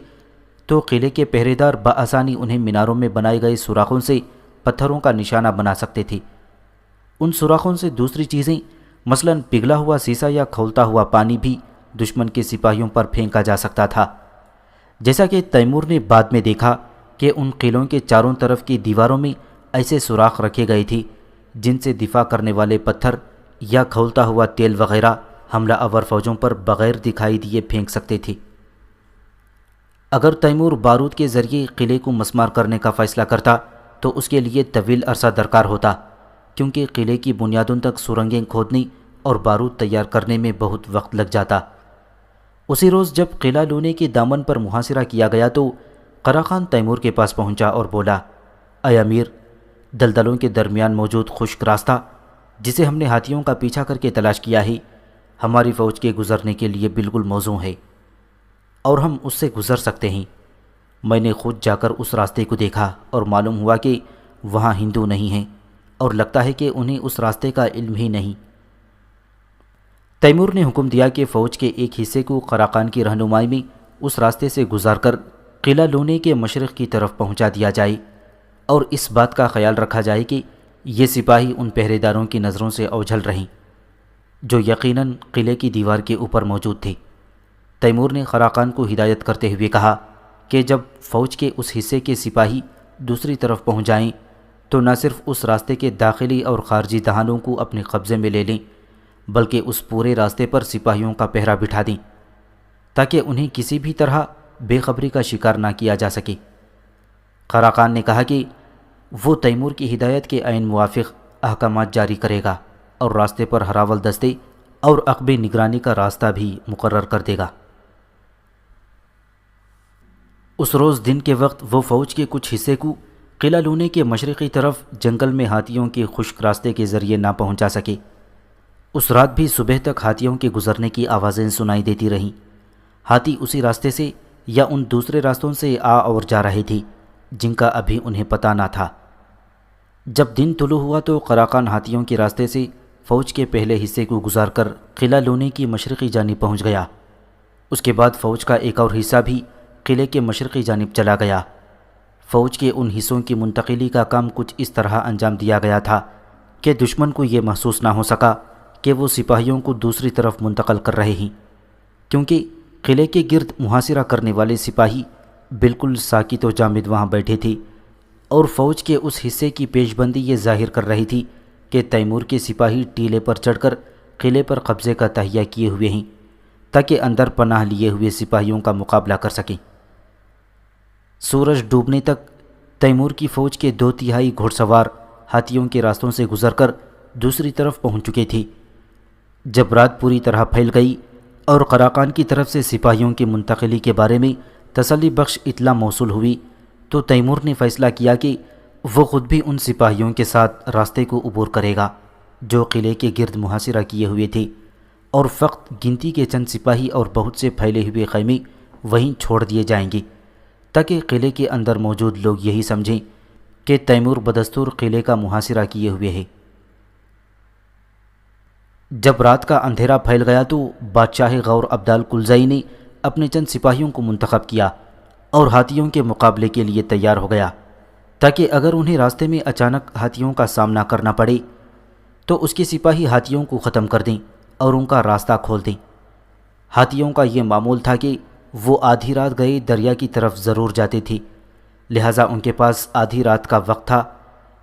تو قلعے کے پہرے دار بآسانی انہیں میناروں میں بنائے گئے سوراخوں سے پتھروں کا نشانہ بنا سکتے تھے۔ ان سوراخوں سے دوسری چیزیں مثلاً پگھلا ہوا سیسا یا کھولتا ہوا پانی بھی دشمن کے سپاہیوں پر پھینکا جا سکتا تھا، جیسا کہ تیمور نے بعد میں دیکھا کہ ان قلعوں کے چاروں طرف کی دیواروں میں ایسے سوراخ رکھے گئے تھے جن سے دفاع کرنے والے پتھر یا کھولتا ہوا تیل وغیرہ حملہ آور فوجوں پر بغیر دکھائی دیے پھینک سکتے تھے۔ اگر تیمور بارود کے ذریعے قلعے کو مسمار کرنے کا فیصلہ کرتا تو اس کے لیے طویل عرصہ درکار ہوتا، کیونکہ قلعے کی بنیادوں تک سرنگیں کھودنے اور بارود تیار کرنے میں بہت وقت لگ جاتا۔ اسی روز جب قلعہ لونے کے دامن پر محاصرہ کیا گیا تو قرا خان تیمور کے پاس پہنچا اور بولا، اے امیر، دلدلوں کے درمیان موجود خشک راستہ جسے ہم نے ہاتھیوں کا پیچھا کر کے تلاش کیا ہے ہماری فوج کے گزرنے کے لیے بالکل موزوں ہے، اور ہم اس سے گزر سکتے ہیں۔ میں نے خود جا کر اس راستے کو دیکھا اور معلوم ہوا کہ وہاں ہندو نہیں ہیں، اور لگتا ہے کہ انہیں اس راستے کا علم ہی نہیں۔ تیمور نے حکم دیا کہ فوج کے ایک حصے کو قرا خان کی رہنمائی میں اس راستے سے گزار کر قلعہ لونے کے مشرق کی طرف پہنچا دیا جائے، اور اس بات کا خیال رکھا جائے کہ یہ سپاہی ان پہرے داروں کی نظروں سے اوجھل رہیں جو یقیناً قلعے کی دیوار کے اوپر موجود تھے۔ تیمور نے قرا خان کو ہدایت کرتے ہوئے کہا کہ جب فوج کے اس حصے کے سپاہی دوسری طرف پہنچ جائیں تو نہ صرف اس راستے کے داخلی اور خارجی دہانوں کو اپنے قبضے میں لے لیں، بلکہ اس پورے راستے پر سپاہیوں کا پہرا بٹھا دیں تاکہ انہیں کسی بھی طرح بے خبری کا شکار نہ کیا جا سکے۔ قرا خان نے کہا کہ وہ تیمور کی ہدایت کے عین موافق احکامات جاری کرے گا اور راستے پر ہراول دستے اور عقبِ نگرانی کا راستہ بھی مقرر کر دے گا۔ اس روز دن کے وقت وہ فوج کے کچھ حصے کو قلعہ لونے کے مشرقی طرف جنگل میں ہاتھیوں کے خشک راستے کے ذریعے نہ پہنچا سکے۔ اس رات بھی صبح تک ہاتھیوں کے گزرنے کی آوازیں سنائی دیتی رہیں۔ ہاتھی اسی راستے سے یا ان دوسرے راستوں سے آ اور جا رہے تھے جن کا ابھی انہیں پتہ نہ تھا۔ جب دن طلوع ہوا تو قراقان ہاتھیوں کے راستے سے فوج کے پہلے حصے کو گزار کر قلعہ لونے کی مشرقی جانب پہنچ گیا۔ اس کے بعد فوج کا ایک اور حصہ بھی قلعے کے مشرقی جانب چلا گیا۔ فوج کے ان حصوں کی منتقلی کا کام کچھ اس طرح انجام دیا گیا تھا کہ دشمن کو یہ محسوس نہ ہو سکا کہ وہ سپاہیوں کو دوسری طرف منتقل کر رہے ہیں، کیونکہ قلعے کے گرد محاصرہ کرنے والے سپاہی بالکل ساکت و جامد وہاں بیٹھے تھے، اور فوج کے اس حصے کی پیش بندی یہ ظاہر کر رہی تھی کہ تیمور کے سپاہی ٹیلے پر چڑھ کر قلعے پر قبضے کا تہیہ کیے ہوئے ہیں تاکہ اندر پناہ لیے ہوئے سپاہیوں کا مقابلہ کر سکیں۔ سورج ڈوبنے تک تیمور کی فوج کے 2/3 گھڑ سوار ہاتھیوں کے راستوں سے گزر کر دوسری طرف پہنچ چکے تھے۔ جب رات پوری طرح پھیل گئی اور قراقان کی طرف سے سپاہیوں کی منتقلی کے بارے میں تسلی بخش اطلاع موصول ہوئی تو تیمور نے فیصلہ کیا کہ وہ خود بھی ان سپاہیوں کے ساتھ راستے کو عبور کرے گا جو قلعے کے گرد محاصرہ کیے ہوئے تھے، اور فقط گنتی کے چند سپاہی اور بہت سے پھیلے ہوئے خیمے وہیں چھوڑ دیے جائیں گے تاکہ قلعے کے اندر موجود لوگ یہی سمجھیں کہ تیمور بدستور قلعے کا محاصرہ کیے ہوئے ہے۔ جب رات کا اندھیرا پھیل گیا تو بادشاہ غور عبدال کلزائی نے اپنے چند سپاہیوں کو منتخب کیا اور ہاتھیوں کے مقابلے کے لیے تیار ہو گیا تاکہ اگر انہیں راستے میں اچانک ہاتھیوں کا سامنا کرنا پڑے تو اس کے سپاہی ہاتھیوں کو ختم کر دیں اور ان کا راستہ کھول دیں۔ ہاتھیوں کا یہ معمول تھا کہ وہ آدھی رات گئے دریا کی طرف ضرور جاتے تھے، لہٰذا ان کے پاس آدھی رات کا وقت تھا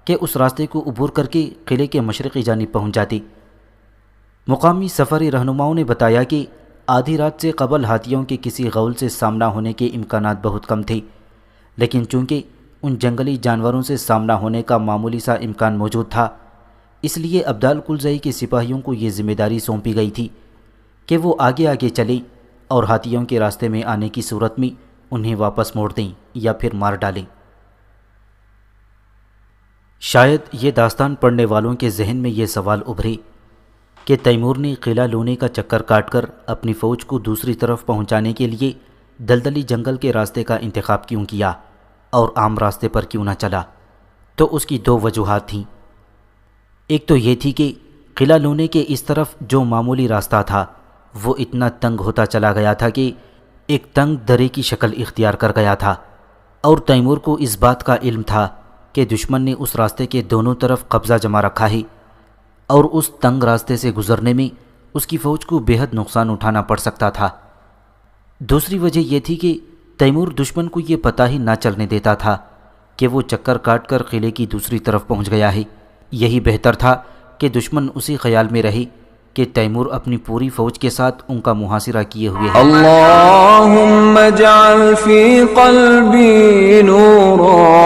کہ اس راستے کو عبور کر کے قلعے کے مشرقی جانب پہنچ جاتے۔ مقامی سفری رہنماؤں نے بتایا کہ آدھی رات سے قبل ہاتھیوں کے کسی غول سے سامنا ہونے کے امکانات بہت کم تھے، لیکن چونکہ ان جنگلی جانوروں سے سامنا ہونے کا معمولی سا امکان موجود تھا، اس لیے عبدال کلزائی کے سپاہیوں کو یہ ذمہ داری سونپی گئی تھی کہ وہ آگے آگے چلیں اور ہاتھیوں کے راستے میں آنے کی صورت میں انہیں واپس موڑ دیں یا پھر مار ڈالیں۔ شاید یہ داستان پڑھنے والوں کے ذہن میں یہ سوال ابھرے کہ تیمور نے قلعہ لونے کا چکر کاٹ کر اپنی فوج کو دوسری طرف پہنچانے کے لیے دلدلی جنگل کے راستے کا انتخاب کیوں کیا اور عام راستے پر کیوں نہ چلا؟ تو اس کی 2 وجوہات تھیں۔ ایک تو یہ تھی کہ قلعہ لونے کے اس طرف جو معمولی راستہ تھا وہ اتنا تنگ ہوتا چلا گیا تھا کہ ایک تنگ درے کی شکل اختیار کر گیا تھا، اور تیمور کو اس بات کا علم تھا کہ دشمن نے اس راستے کے دونوں طرف قبضہ جما رکھا ہے، اور اس تنگ راستے سے گزرنے میں اس کی فوج کو بے حد نقصان اٹھانا پڑ سکتا تھا۔ دوسری وجہ یہ تھی کہ تیمور دشمن کو یہ پتہ ہی نہ چلنے دیتا تھا کہ وہ چکر کاٹ کر قلعے کی دوسری طرف پہنچ گیا ہے۔ یہی بہتر تھا کہ دشمن اسی خیال میں رہے کہ تیمور اپنی پوری فوج کے ساتھ ان کا محاصرہ کیے ہوئے ہے۔ اللہم اجعل فی قلبی نورا